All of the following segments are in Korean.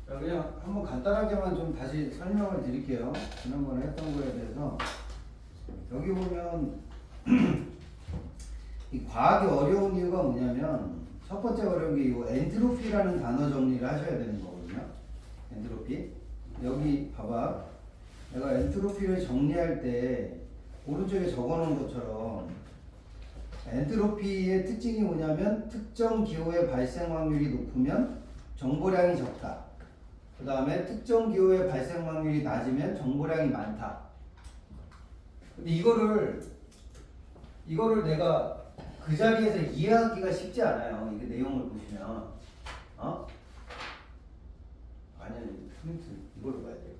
자, 그냥 한번 간단하게만 좀 다시 설명을 드릴게요. 지난번에 했던 거에 대해서. 여기 보면 이 과학이 어려운 이유가 뭐냐면 첫 번째 어려운 게 이 엔트로피라는 단어 정리를 하셔야 되는 거거든요. 엔트로피. 여기 봐봐. 내가 엔트로피를 정리할 때 오른쪽에 적어 놓은 것처럼 엔트로피의 특징이 뭐냐면 특정 기호의 발생 확률이 높으면 정보량이 적다. 그 다음에 특정 기호의 발생 확률이 낮으면 정보량이 많다. 근데 이거를 내가 그 자리에서 이해하기가 쉽지 않아요. 이게 내용을 보시면. 아니, 프린트 이걸로 봐야 돼요.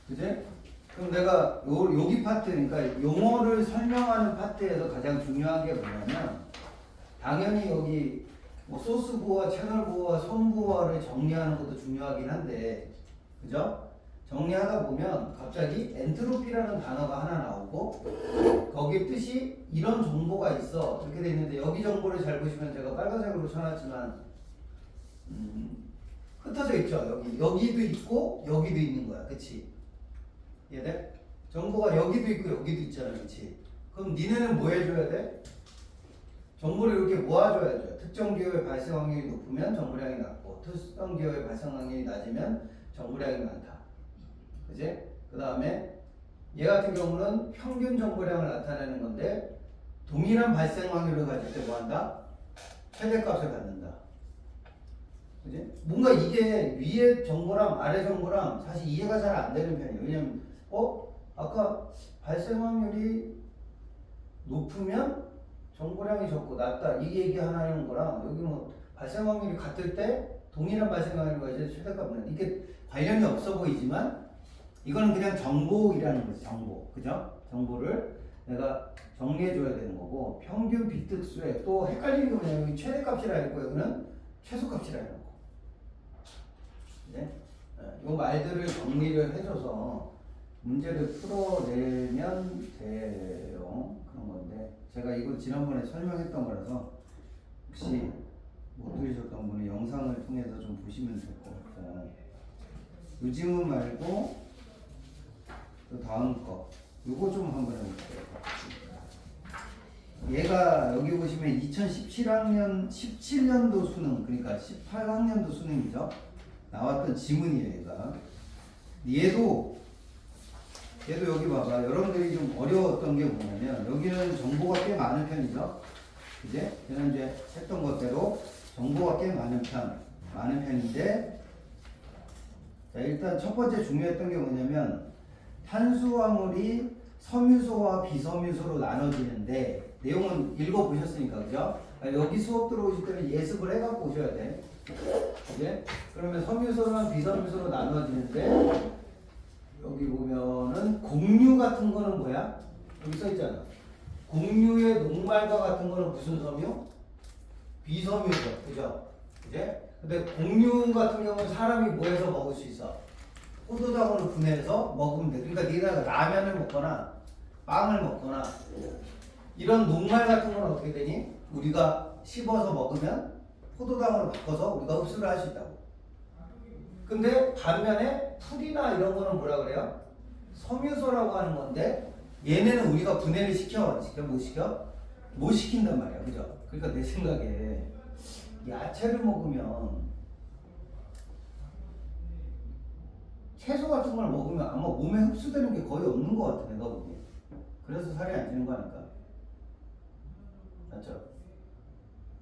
그지? 그럼 내가 여기 파트, 그러니까 용어를 설명하는 파트에서 가장 중요한 게 뭐냐면 당연히 여기 뭐 소스 보호와 채널 보호와 손 보호를 정리하는 것도 중요하긴 한데, 그죠? 정리하다 보면 갑자기 엔트로피라는 단어가 하나 나오고 거기에 뜻이 이런 정보가 있어 이렇게 돼 있는데, 여기 정보를 잘 보시면 제가 빨간색으로 쳐놨지만 흩어져 있죠. 여기도 있고 여기도 있는 거야. 그치? 이해돼? 정보가 여기도 있고 여기도 있잖아. 그치? 그럼 니네는 뭐 해줘야 돼? 정보를 이렇게 모아줘야 돼. 특정 기호의 발생 확률이 높으면 정보량이 낮고 특정 기호의 발생 확률이 낮으면 정보량이 많다. 그지? 그 다음에 얘 같은 경우는 평균 정보량을 나타내는 건데 동일한 발생 확률을 가질 때 뭐한다? 최대값을 갖는다. 그지? 뭔가 이게 위에 정보랑 아래 정보랑 사실 이해가 잘 안 되는 편이에요. 왜냐면 아까 발생 확률이 높으면 정보량이 적고 낮다 이 얘기 하나 하는 거랑 여기 뭐 발생 확률이 같을 때 동일한 발생 확률과 이제 최대값은 이게 관련이 없어 보이지만 이거는 그냥 정보이라는 거지. 정보. 그죠? 정보를 내가 정리해 줘야 되는 거고, 평균 비특수에 또 헷갈리는 게 뭐냐면 여기 최대값이라 했고 여기는 최소값이라 했고. 네? 이 말들을 정리를 해줘서 문제를 풀어내면 돼요. 그런 건데 제가 이거 지난번에 설명했던 거라서 혹시 못 들으셨던 분은 영상을 통해서 좀 보시면 될 것 같아요. 요 질문 말고 그 다음 거 요거 좀 한번 해볼게요. 얘가 여기 보시면 17년도 수능, 그러니까 18학년도 수능이죠. 나왔던 지문이에요. 얘도 여기 봐봐. 여러분들이 좀 어려웠던 게 뭐냐면 여기는 정보가 꽤 많은 편이죠. 이제 얘는 이제 했던 것대로 정보가 꽤 많은 편인데, 자, 일단 첫 번째 중요했던 게 뭐냐면 탄수화물이 섬유소와 비섬유소로 나눠지는데, 내용은 읽어보셨으니까, 그죠? 여기 수업 들어오실 때는 예습을 해갖고 오셔야 돼. 이제 그러면 섬유소랑 비섬유소로 나눠지는데, 여기 보면은 공유 같은 거는 뭐야? 여기 써있잖아. 공유의 녹말과 같은 거는 무슨 섬유? 비섬유죠. 그죠? 이제 근데 공유 같은 경우는 사람이 뭐 해서 먹을 수 있어? 포도당으로 분해해서 먹으면 돼. 그러니까 네가 라면을 먹거나 빵을 먹거나 이런 녹말 같은 건 어떻게 되니? 우리가 씹어서 먹으면 포도당으로 바꿔서 우리가 흡수를 할 수 있다고. 근데 반면에 풀이나 이런 거는 뭐라 그래요? 섬유소라고 하는 건데 얘네는 우리가 분해를 시켜? 못 시켜? 못 시킨단 말이야. 그죠? 그러니까 내 생각에 야채를 먹으면 채소 같은 걸 먹으면 아마 몸에 흡수되는 게 거의 없는 것 같아. 내가 보기에. 그래서 살이 안 찌는 거 아닐까? 맞죠?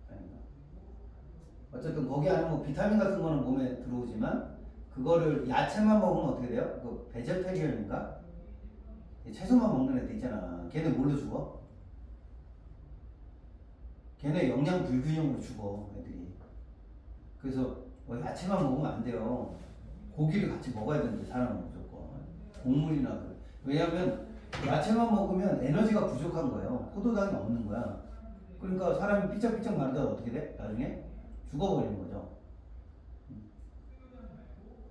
아닌가? 어쨌든 거기 안에 뭐 비타민 같은 거는 몸에 들어오지만 그거를 야채만 먹으면 어떻게 돼요? 그 베제테리언인가? 채소만 먹는 애들 있잖아. 걔네 뭘로 죽어? 걔네 영양 불균형으로 죽어 애들이. 그래서 야채만 먹으면 안 돼요. 고기를 같이 먹어야 되는데 사람은 무조건 곡물이나 그래. 왜냐하면 야채만 먹으면 에너지가 부족한 거예요. 포도당이 없는 거야. 그러니까 사람이 삐쩍삐쩍 마르다가 어떻게 돼? 나중에 죽어버리는 거죠.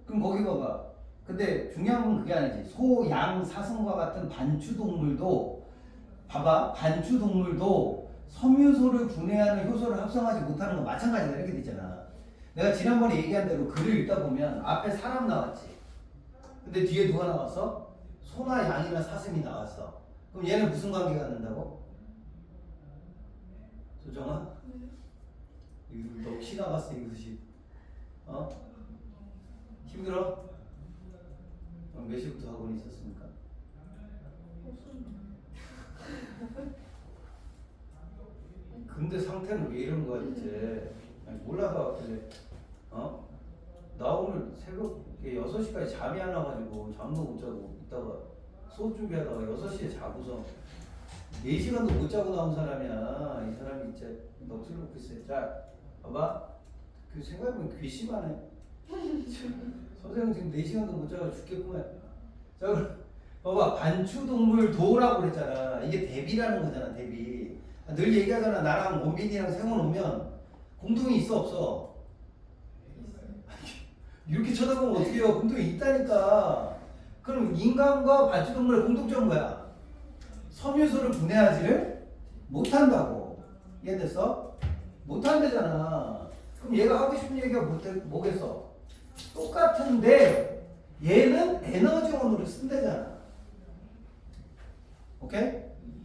그럼 거기 봐봐. 근데 중요한 건 그게 아니지. 소, 양, 사슴과 같은 반추동물도 봐봐. 반추동물도 섬유소를 분해하는 효소를 합성하지 못하는 건 마찬가지다 이렇게 되잖아. 내가 지난번에 얘기한 대로 글을 읽다 보면 앞에 사람 나왔지. 근데 뒤에 누가 나왔어? 소나 양이나 사슴이 나왔어. 그럼 얘는 무슨 관계가 된다고? 조정아? 이거 너 피 나갔어 이것이. 어? 힘들어? 몇 시부터 학원이 있었습니까? 근데 상태는 왜 이런 거야 이제? 몰라서 왔길래 어? 나 오늘 새벽에 6시까지 잠이 안 와가지고 잠도 못 자고 있다가 수업 준비하다가 6시에 자고서 4시간도 못 자고 나온 사람이야. 이 사람이 진짜 넋을 놓고 있어요. 자 봐봐, 그 생각해보면 괘씸하네. 선생님 지금 4시간도 못 자고 죽겠구만. 자 그럼 봐봐, 반추동물 도라고 그랬잖아. 이게 대비라는 거잖아. 대비. 늘 얘기하잖아. 나랑 원빈이랑 생원 오면 공통이 있어 없어? 이렇게 쳐다보면 어떻게 해요? 공통이 있다니까. 그럼 인간과 반추동물의 공통점은 뭐야? 섬유소를 분해하지를 못한다고. 이해됐어? 못한대잖아. 그럼 얘가 하고 싶은 얘기가 뭐겠어? 똑같은데 얘는 에너지원으로 쓴대잖아. 오케이?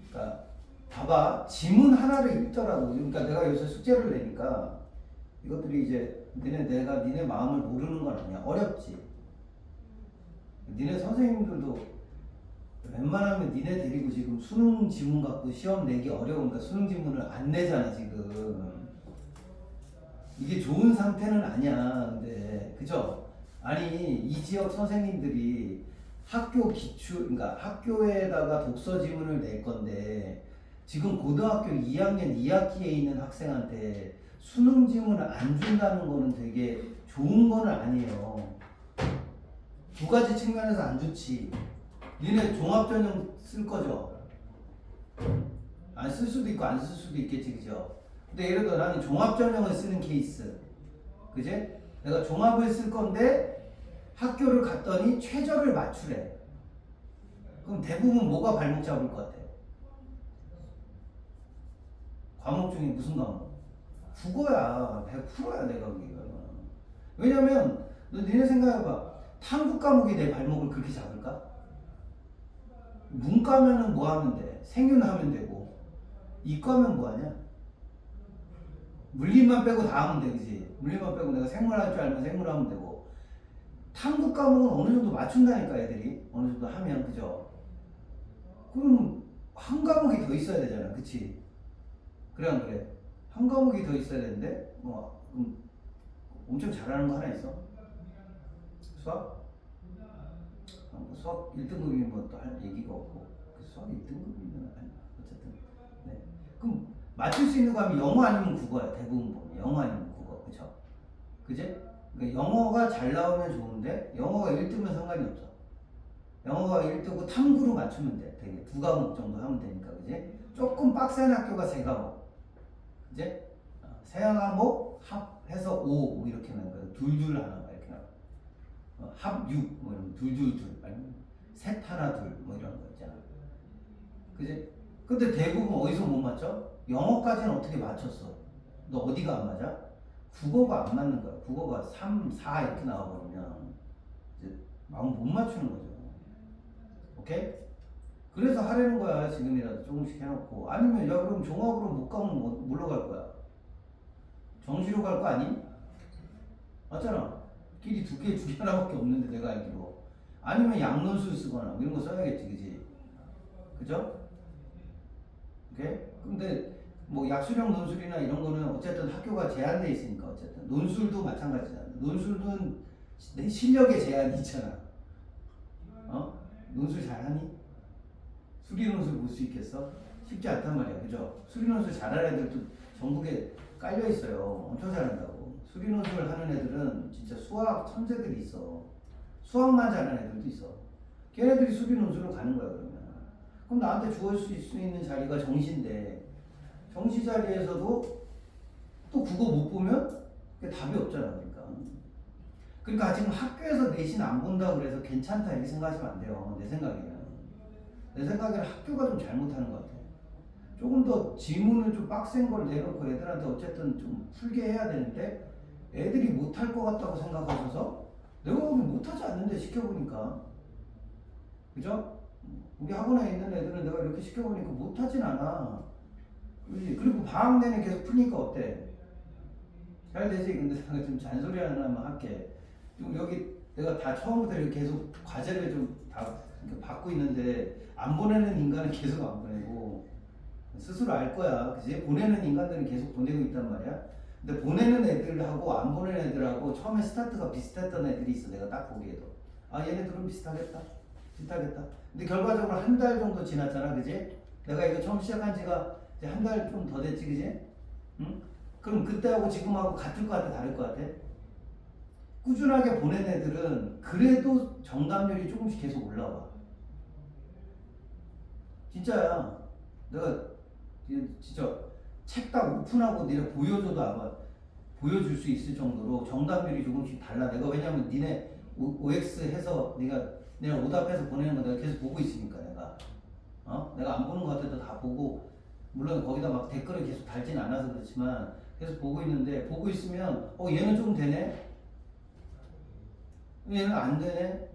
그러니까 봐봐, 지문 하나를 읽더라도, 그러니까 내가 요새 숙제를 내니까 이것들이 이제 내가 니네 마음을 모르는 건 아니야. 어렵지. 니네 선생님들도 웬만하면 니네 데리고 지금 수능 지문 갖고 시험 내기 어려우니까 수능 지문을 안 내잖아 지금. 이게 좋은 상태는 아니야. 근데 그죠? 아니 이 지역 선생님들이 학교 기출, 그러니까 학교에다가 독서 지문을 낼 건데 지금 고등학교 2학년 2학기에 있는 학생한테 수능 지문을 안 준다는 거는 되게 좋은 거는 아니에요. 두 가지 측면에서 안 좋지. 니네 종합전형 쓸 거죠? 안 쓸 수도 있고 안 쓸 수도 있겠지, 그죠? 근데 예를 들어 나는 종합전형을 쓰는 케이스, 그지? 내가 종합을 쓸 건데 학교를 갔더니 최저를 맞추래. 그럼 대부분 뭐가 발목 잡을 것 같아? 과목 중에 무슨 과목? 국어야. 100%야 내가 보기에는. 왜냐면 너 니네 생각해봐. 탐구 과목이 내 발목을 그렇게 잡을까? 문과면은 뭐 하면 돼? 생윤하면 되고. 이과면 뭐 하냐? 물리만 빼고 다 하면 돼, 그지? 물리만 빼고 내가 생물 할 줄 알면 생물 하면 되고. 탐구 과목은 어느 정도 맞춘다니까 애들이. 어느 정도 하면, 그죠? 그럼 한 과목이 더 있어야 되잖아, 그치? 그래 안 그래? 한 과목이 더 있어야 되는데 엄청 잘하는 거 하나 있어? 수학? 수학 1등급이면 뭐 또 할 얘기가 없고 그 수학 1등급이면 어쨌든 네. 그럼 맞출 수 있는 거 하면 영어 아니면 국어야. 대부분 보면 영어 아니면 국어. 그쵸? 그지? 그러니까 영어가 잘 나오면 좋은데 영어가 1등면 상관이 없어. 영어가 1등고 탐구로 맞추면 돼. 되게 2과목 정도 하면 되니까. 그지? 조금 빡센 학교가 3과목. 그지? 3과목 합해서 5 뭐 이렇게 나는 거야. 둘둘 하나 이렇게 나와. 합 6, 뭐 이런 둘둘둘, 아니면 셋 하나 둘, 뭐 이런 거 있잖아. 그지? 근데 대부분 어디서 못 맞춰? 영어까지는 어떻게 맞췄어? 너 어디가 안 맞아? 국어가 안 맞는 거야. 국어가 3, 4 이렇게 나와버리면 이제 마음 못 맞추는 거죠. 오케이? 그래서 하려는 거야. 지금이라도 조금씩 해놓고. 아니면 야 그럼 종합으로 못 가면 뭘로 갈 거야? 정시로 갈 거 아니? 맞잖아. 길이 두 개 하나밖에 없는데 내가 알기로. 아니면 양론술 쓰거나 이런 거 써야겠지, 그지? 그죠? 오케이? 근데 뭐 약수령 논술이나 이런 거는 어쨌든 학교가 제한돼 있으니까. 어쨌든 논술도 마찬가지잖아. 논술도 내 실력에 제한이 있잖아. 논술 잘하니? 수리논술 볼 수 있겠어? 쉽지 않단 말이야, 그죠? 수리논술 잘하는 애들도 전국에 깔려 있어요. 엄청 잘한다고. 수리논술 하는 애들은 진짜 수학 천재들이 있어. 수학만 잘하는 애들도 있어. 걔네들이 수리논술로 가는 거야, 그러면. 그럼 나한테 주어질 수 있는 자리가 정시인데, 정시 자리에서도 또 국어 못 보면 그게 답이 없잖아, 그러니까 지금 학교에서 내신 안 본다고 그래서 괜찮다 이렇게 생각하시면 안 돼요. 내 생각에는 학교가 좀 잘못하는 것 같아. 조금 더 지문을 좀 빡센 걸 내놓고 애들한테 어쨌든 좀 풀게 해야 되는데 애들이 못할 것 같다고 생각하셔서 내가 보기 못하지 않는데 시켜보니까 그죠? 우리 학원에 있는 애들은 내가 이렇게 시켜보니까 못하진 않아. 그지? 그리고 방학 내내 계속 푸니까 어때? 잘 되지? 근데 내가 좀 잔소리 하나만 할게. 좀 여기 내가 다 처음부터 이렇게 계속 과제를 좀 다 받고 있는데 안 보내는 인간은 계속 안 보내고 스스로 알 거야. 그지? 보내는 인간들은 계속 보내고 있단 말이야. 근데 보내는 애들하고 안 보내는 애들하고 처음에 스타트가 비슷했던 애들이 있어. 내가 딱 보기에도. 아, 얘네들은 비슷하겠다. 비슷하겠다. 근데 결과적으로 한 달 정도 지났잖아. 그지? 내가 이거 처음 시작한 지가 이제 한 달 좀 더 됐지. 그지? 응? 그럼 그때하고 지금하고 같을 것 같아? 다를 것 같아? 꾸준하게 보낸 애들은 그래도 정답률이 조금씩 계속 올라와. 진짜야. 내가 진짜 책 딱 오픈하고 니네 보여줘도 아마 보여줄 수 있을 정도로 정답률이 조금씩 달라. 내가 왜냐면 니네 OX 해서 내가 오답해서 보내는 거 내가 계속 보고 있으니까 내가 안 보는 거 같아도 다 보고, 물론 거기다 막 댓글을 계속 달진 않아서 그렇지만 계속 보고 있는데, 보고 있으면 얘는 좀 되네, 얘는 안 되네.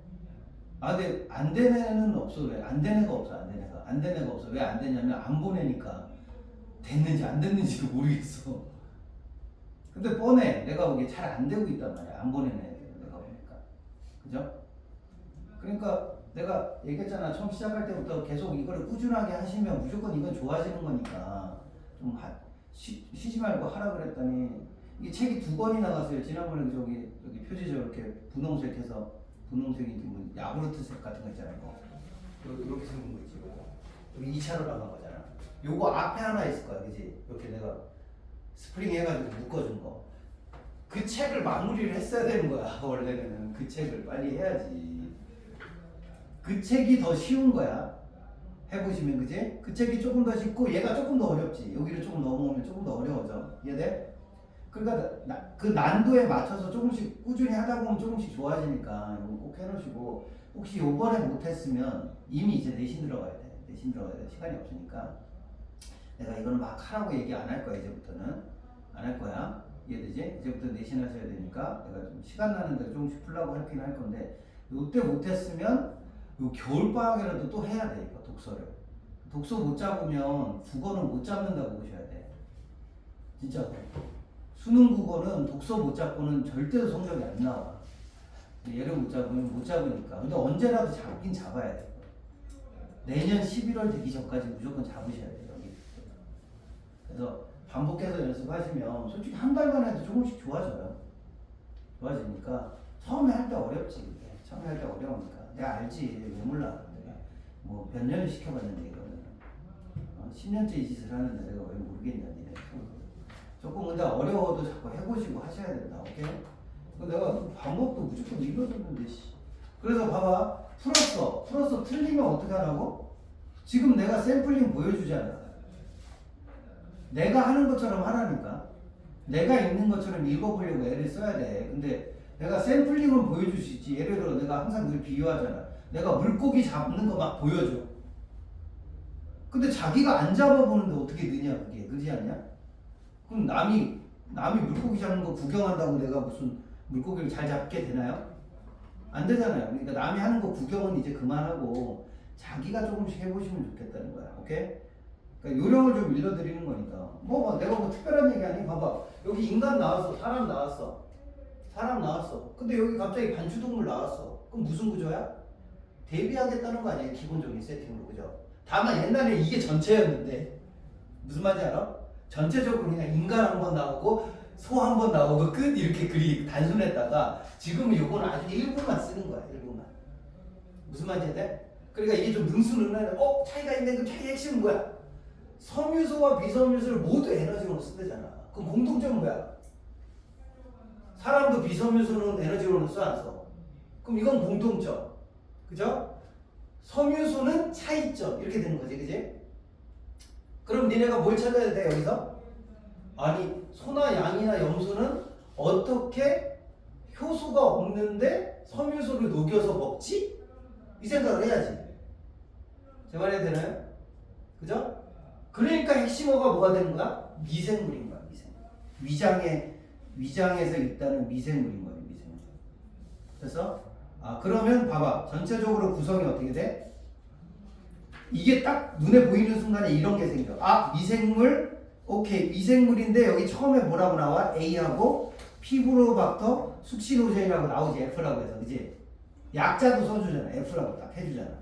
아, 근데 안 되는 애는 없어. 왜? 안 되는 애가 없어. 안 되는 애가 없어. 왜 안 되냐면 안 보내니까. 됐는지 안 됐는지도 모르겠어. 근데 뻔해. 내가 보기에 잘 안 되고 있단 말이야. 안 보내는 애들 내가 보니까. 그죠? 그러니까 내가 얘기했잖아. 처음 시작할 때부터 계속 이거를 꾸준하게 하시면 무조건 이건 좋아지는 거니까 좀 쉬지 말고 하라 그랬더니, 이게 책이 2권이 나갔어요. 지난번에 여기 표지죠. 이렇게 분홍색해서, 분홍색이 뭐 야구르트색 같은 거 있잖아요. 이렇게 생긴 거 있지. 여기 2차로 나간 거잖아. 요거 앞에 하나 있을 거야. 그지? 이렇게 내가 스프링 해가지고 묶어준 거. 그 책을 마무리를 했어야 되는 거야. 원래는 그 책을 빨리 해야지. 그 책이 더 쉬운 거야. 해보시면. 그지? 그 책이 조금 더 쉽고 얘가 조금 더 어렵지. 여기를 조금 넘어오면 조금 더 어려워져. 이해돼? 그러니까 그 난도에 맞춰서 조금씩 꾸준히 하다 보면 조금씩 좋아지니까 이거 꼭 해놓으시고, 혹시 요번에 못했으면 이미 이제 내신 들어가야 돼. 내신 들어가야 돼. 시간이 없으니까 내가 이거는 막 하라고 얘기 안 할 거야. 이제부터는 안 할 거야. 이해되지? 이제부터 내신 하셔야 되니까 내가 좀 시간 나는 대로 조금씩 풀라고 할긴 할 건데, 요때 못했으면 요 겨울방학이라도 또 해야 돼. 이거 독서를. 독서 못 잡으면 국어는 못 잡는다고 보셔야 돼. 진짜. 수능 국어는 독서 못 잡고는 절대로 성적이 안 나와. 얘를 못 잡으면 못 잡으니까. 근데 언제라도 잡긴 잡아야 돼. 내년 11월 되기 전까지 무조건 잡으셔야 돼요. 여기. 그래서 반복해서 연습하시면 솔직히 한 달만 해도 조금씩 좋아져요. 좋아지니까. 처음에 할 때 어렵지. 그게. 처음에 할 때 어려우니까. 내가 알지. 왜 몰라. 내가 뭐 몇 년을 시켜봤는데 이거는. 10년째 이 짓을 하는데 내가 왜 모르겠냐. 니네. 조금 근데 어려워도 자꾸 해보시고 하셔야 된다. 오케이? 내가 방법도 무조건 읽어줬는데 그래서 봐봐. 풀었어. 틀리면 어떻게 하라고? 지금 내가 샘플링 보여주잖아. 내가 하는 것처럼 하라니까. 내가 읽는 것처럼 읽어보려고 애를 써야 돼. 근데 내가 샘플링은 보여줄 수 있지. 예를 들어 내가 항상 늘 비유하잖아. 내가 물고기 잡는 거 막 보여줘. 근데 자기가 안 잡아보는데 어떻게 느냐 그게. 그렇지 않냐? 그럼 남이 물고기 잡는 거 구경한다고 내가 무슨 물고기를 잘 잡게 되나요? 안 되잖아요. 그러니까 남이 하는 거 구경은 이제 그만하고 자기가 조금씩 해보시면 좋겠다는 거야. 오케이? 그러니까 요령을 좀 일러드리는 거니까. 내가 뭐 특별한 얘기 아니? 봐봐. 여기 인간 나왔어. 사람 나왔어. 근데 여기 갑자기 반추동물 나왔어. 그럼 무슨 구조야? 대비하겠다는 거 아니에요? 기본적인 세팅으로. 그죠? 다만 옛날에 이게 전체였는데 무슨 말인지 알아? 전체적으로 그냥 인간 한 번 나오고 소 한 번 나오고 끝, 이렇게 단순했다가 지금은 요건 아주 일부만 쓰는 거야. 일부만. 무슨 말인지 돼? 그러니까 이게 좀 능수능란해. 차이가 있는데 그 차이의 핵심은 뭐야? 섬유소와 비섬유소를 모두 에너지로 쓴다잖아. 그럼 공통점은 뭐야? 사람도 비섬유소는 에너지로는 써 안 써? 그럼 이건 공통점. 그죠? 섬유소는 차이점. 이렇게 되는 거지. 그지? 그럼 니네가 뭘 찾아야 돼 여기서? 아니 소나 양이나 염소는 어떻게 효소가 없는데 섬유소를 녹여서 먹지? 이 생각을 해야지. 제 말이 되나요? 그죠? 그러니까 핵심어가 뭐가 되는 거야? 미생물인 거야. 미생물. 위장에서 있다는 미생물인 거예요. 미생물. 그래서 그러면 봐봐. 전체적으로 구성이 어떻게 돼? 이게 딱 눈에 보이는 순간에 이런 게 생겨. 미생물. 오케이. 미생물인데 여기 처음에 뭐라고 나와? A하고 피브로박터 숙신호제이라고 나오지. F라고 해서. 그지? 약자도 써주잖아. F라고 딱 해주잖아.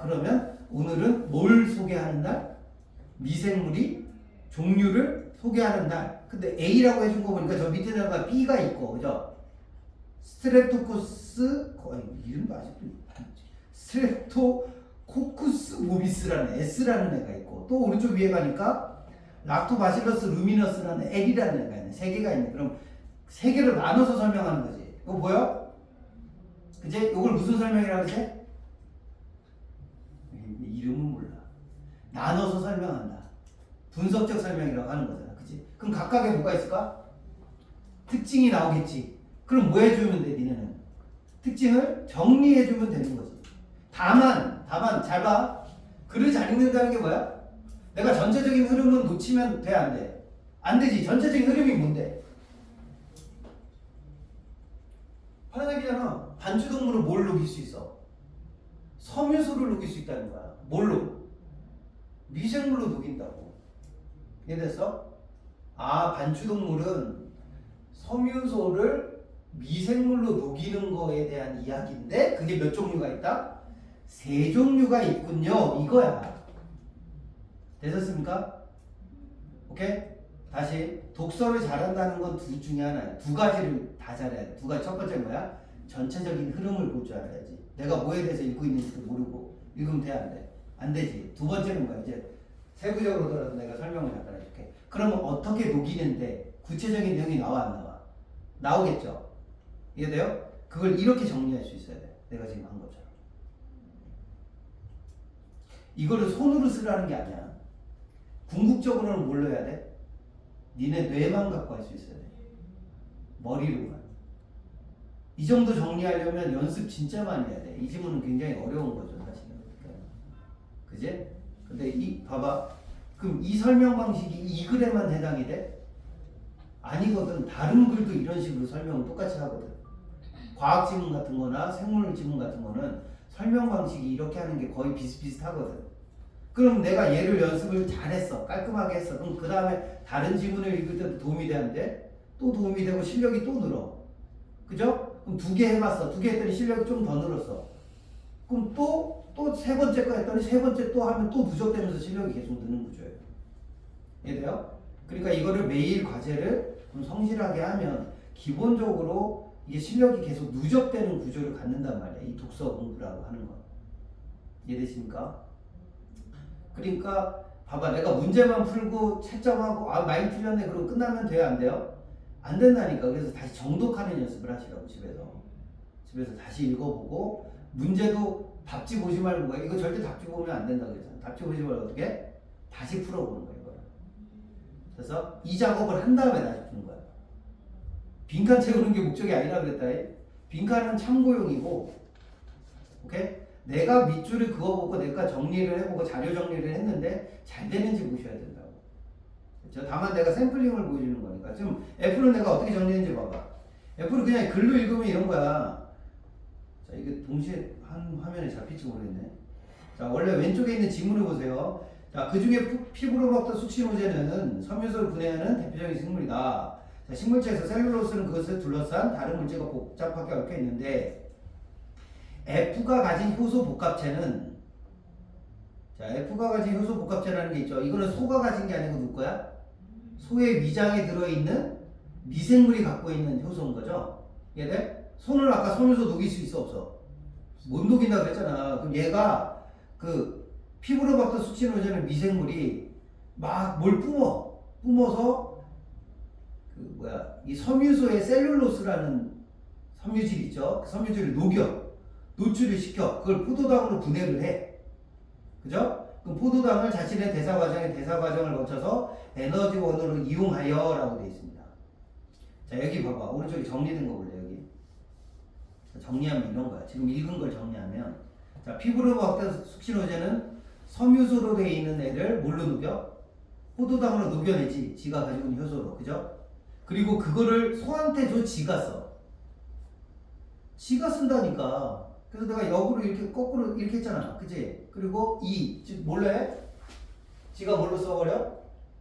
그러면 오늘은 뭘 소개하는 날? 미생물이 종류를 소개하는 날. 근데 A라고 해준 거 보니까 저 밑에다가 B가 있고, 그죠? 스트레토코스, 이름도 아직도 스트레토코쿠스 모비스라는 S라는 애가 있고, 또 오른쪽 위에 가니까 락토바실러스 루미너스라는 L이라는 애가 있네. 세 개가 있네. 그럼 세 개를 나눠서 설명하는 거지. 이거 뭐야? 그제? 이걸 무슨 설명이라고 그러지? 이름은 몰라. 나눠서 설명한다. 분석적 설명이라고 하는 거잖아. 그치? 그럼 각각에 뭐가 있을까? 특징이 나오겠지. 그럼 뭐 해주면 돼, 니네는? 특징을 정리해주면 되는 거지. 다만, 잘 봐. 글을 잘 읽는다는 게 뭐야? 내가 전체적인 흐름은 놓치면 돼, 안 돼? 안 되지. 전체적인 흐름이 뭔데? 파란색이잖아. 반추동물을 뭘 녹일 수 있어? 섬유소를 녹일 수 있다는 거야. 뭘로? 미생물로 녹인다고. 이해됐어? 반추동물은 섬유소를 미생물로 녹이는 거에 대한 이야기인데 그게 몇 종류가 있다? 3종류가 있군요. 이거야. 되셨습니까? 오케이? 다시 독서를 잘한다는 건 둘 중에 하나야. 두 가지를 다 잘해야 돼. 두 가지. 첫 번째는 뭐야? 전체적인 흐름을 볼 줄 알아야지. 내가 뭐에 대해서 읽고 있는지도 모르고 읽으면 돼, 안 돼? 안 되지. 두 번째는 뭐야? 이제 세부적으로 들어서 내가 설명을 잠깐 해줄게. 그러면 어떻게 녹이는데 구체적인 내용이 나와, 안 나와? 나오겠죠? 이해돼요? 그걸 이렇게 정리할 수 있어야 돼. 내가 지금 한 것처럼. 이거를 손으로 쓰라는 게 아니야. 궁극적으로는 뭘로 해야 돼? 니네 뇌만 갖고 할 수 있어야 돼. 머리로만. 이 정도 정리하려면 연습 진짜 많이 해야 돼. 이 지문은 굉장히 어려운 거죠, 사실은. 그제? 근데 봐봐. 그럼 이 설명 방식이 이 글에만 해당이 돼? 아니거든. 다른 글도 이런 식으로 설명을 똑같이 하거든. 과학 지문 같은 거나 생물 지문 같은 거는 설명 방식이 이렇게 하는 게 거의 비슷비슷하거든. 그럼 내가 얘를 연습을 잘했어. 깔끔하게 했어. 그럼 그 다음에 다른 지문을 읽을 때도 도움이 되는데 또 도움이 되고 실력이 또 늘어. 그죠? 그럼 2개 해봤어. 2개 했더니 실력이 좀 더 늘었어. 그럼 또 세 번째 거 했더니 세 번째 또 하면 또 누적되면서 실력이 계속 느는 구조예요. 이해돼요? 그러니까 이거를 매일 과제를 좀 성실하게 하면 기본적으로 이게 실력이 계속 누적되는 구조를 갖는단 말이야. 이 독서 공부라고 하는 건. 이해되십니까? 그러니까 봐봐. 내가 문제만 풀고 채점하고 많이 틀렸네 그러고 끝나면 돼요, 안 돼요? 안 된다니까. 그래서 다시 정독하는 연습을 하시라고. 집에서 다시 읽어보고 문제도 답지 보지 말고 이거 절대 답지 보면 안 된다고 그랬잖아. 답지 보지 말고 어떻게? 다시 풀어보는 거야, 이거를. 그래서 이 작업을 한 다음에 다시 푸는 거야. 빈칸 채우는 게 목적이 아니라 그랬다. 빈칸은 참고용이고, 오케이? 내가 밑줄을 그어보고 내가 정리를 해보고 자료 정리를 했는데 잘 되는지 보셔야 된다고. 그렇죠? 다만 내가 샘플링을 보여주는 거니까. 지금 F를 내가 어떻게 정리했는지 봐봐. F를 그냥 글로 읽으면 이런 거야. 자, 이게 동시에 한 화면에 잡힐지 모르겠네. 자, 원래 왼쪽에 있는 지문을 보세요. 자, 그 중에 피브로박터 숙신호제는 섬유소를 분해하는 대표적인 식물이다. 자, 식물체에서 셀룰로스는 그것을 둘러싼 다른 물질과 복잡하게 얽혀 있는데 F가 가진 효소 복합체는 F가 가진 효소 복합체라는 게 있죠. 이거는 소가 가진 게 아니고 누구 거야? 소의 위장에 들어있는 미생물이 갖고 있는 효소인 거죠. 얘들? 손을 아까 섬유소 녹일 수 있어, 없어? 못 녹인다 그랬잖아. 그럼 얘가 그 피브로박터 숙신호제는 미생물이 막 뭘 뿜어서 이 섬유소의 셀룰로스라는 섬유질 있죠. 그 섬유질을 노출을 시켜. 그걸 포도당으로 분해를 해. 그죠? 그럼 포도당을 자신의 대사 과정을 거쳐서 에너지원으로 이용하여 라고 되어 있습니다. 자, 여기 봐봐. 오른쪽에 정리된 거 볼래, 여기. 정리하면 이런 거야. 지금 읽은 걸 정리하면. 자, 피브로박터 숙신호제는 섬유소로 돼 있는 애를 뭘로 녹여? 포도당으로 녹여내지. 지가 가지고 있는 효소로. 그죠? 그리고 그거를 소한테 줘. 지가 써. 지가 쓴다니까. 그래서 내가 역으로 이렇게 거꾸로 이렇게 했잖아. 그치? 그리고 즉 뭘로 해? 지가 뭘로 써버려?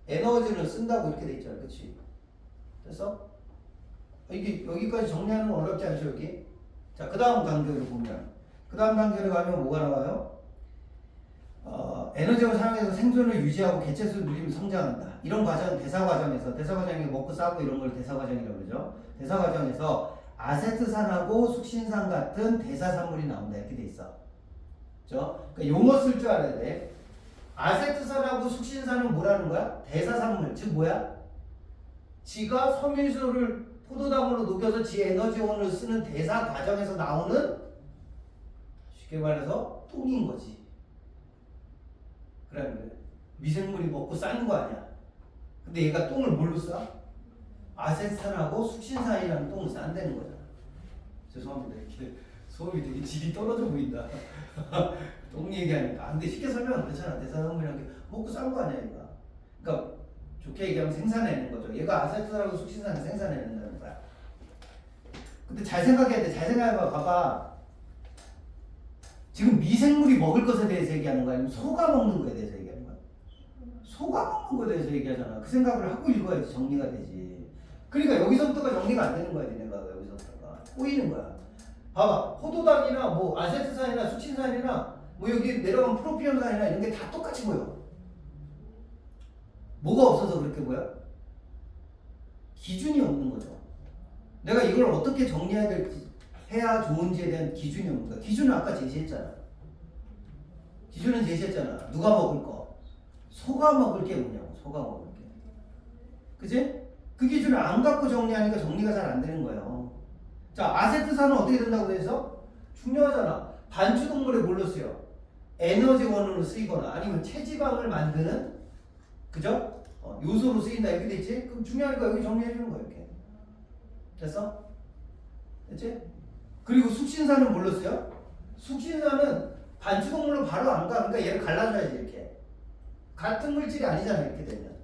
에너지를 쓴다고 이렇게 돼 있잖아. 그치? 됐어? 이게 여기까지 정리하는 건 어렵지 않죠, 여기? 자, 그 다음 단계로 보면. 그 다음 단계로 가면 뭐가 나와요? 에너지를 사용해서 생존을 유지하고 개체수 늘리면 성장한다. 이런 과정, 대사 과정에 먹고 싸고 이런 걸 대사 과정이라고 그러죠. 대사 과정에서 아세트산하고 숙신산 같은 대사산물이 나온다. 이렇게 돼 있어. 그죠? 그러니까 용어 쓸 줄 알아야 돼. 아세트산하고 숙신산은 뭐라는 거야? 대사산물. 즉 뭐야? 지가 섬유소를 포도당으로 녹여서 지 에너지원을 쓰는 대사 과정에서 나오는 쉽게 말해서 똥인 거지. 그래. 미생물이 먹고 싸는 거 아니야. 근데 얘가 똥을 뭘로 싸? 아세트산하고 숙신산이라는 똥을 싼다는 거잖아. 죄송합니다. 이렇게 소음이 되게 질이 떨어져 보인다. 똥 얘기하니까. 근데 쉽게 설명은 그렇잖아. 대사산물이라는 게 먹고 싼 거 아니야, 얘가. 그러니까 좋게 얘기하면 생산해내는 거죠. 얘가 아세트산하고 숙신산을 생산해낸다는 거야. 근데 잘 생각해야 돼. 잘 생각해봐. 봐봐. 지금 미생물이 먹을 것에 대해서 얘기하는 거야? 아니면 소가 먹는 거에 대해서 얘기하는 거야? 소가 먹는 거에 대해서 얘기하잖아. 그 생각을 하고 읽어야지 정리가 되지. 그러니까 여기서부터가 정리가 안 되는 거야. 니네가 여기서부터가. 꼬이는 거야. 봐봐. 포도당이나 뭐 아세트산이나 숙신산이나 뭐 여기 내려가면 프로피온산이나 이런 게 다 똑같이 보여. 뭐가 없어서 그렇게 보여? 기준이 없는 거죠. 내가 이걸 어떻게 정리해야 될지 해야 좋은지에 대한 기준이 없는 거야. 기준은 아까 제시했잖아. 기준은 제시했잖아. 누가 먹을 거? 소가 먹을 게 뭐냐고. 소가 먹을 게. 그치? 그 기준을 안 갖고 정리하니까 정리가 잘 안 되는 거예요. 자, 아세트산은 어떻게 된다고 해서? 중요하잖아. 반추동물에 뭘로 쓰여? 에너지원으로 쓰이거나 아니면 체지방을 만드는 그죠? 요소로 쓰인다 이렇게 돼 있지? 그럼 중요하니까 여기 정리해 주는 거야 이렇게. 됐어? 됐지? 그리고 숙신산은 뭘로 쓰여? 숙신산은 반추동물로 바로 안 가. 그러니까 얘를 갈라줘야지 이렇게. 같은 물질이 아니잖아 이렇게 되면.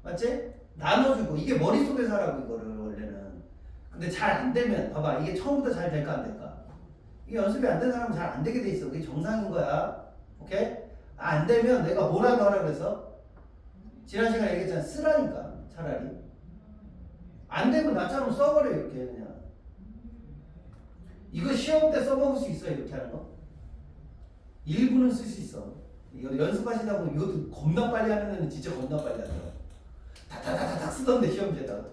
맞지? 나눠주고 이게 머릿속에서 하라고 이거를 원래는. 근데 잘 안 되면 봐봐 이게 처음부터 잘 될까 안 될까? 이게 연습이 안 된 사람은 잘 안 되게 돼 있어. 그게 정상인 거야. 오케이? 안 되면 내가 뭐라도 하라 그래서 지난 시간에 얘기했잖아. 쓰라니까 차라리. 안 되면 나처럼 써버려 이렇게 그냥. 이거 시험 때 써먹을 수 있어 이렇게 하는 거. 일부는 쓸 수 있어. 이거 연습하시다 보면 이것도 겁나 빨리 하는 애는 진짜 겁나 빨리 하더라고. 다다다닥 쓰던데 시험지에다가.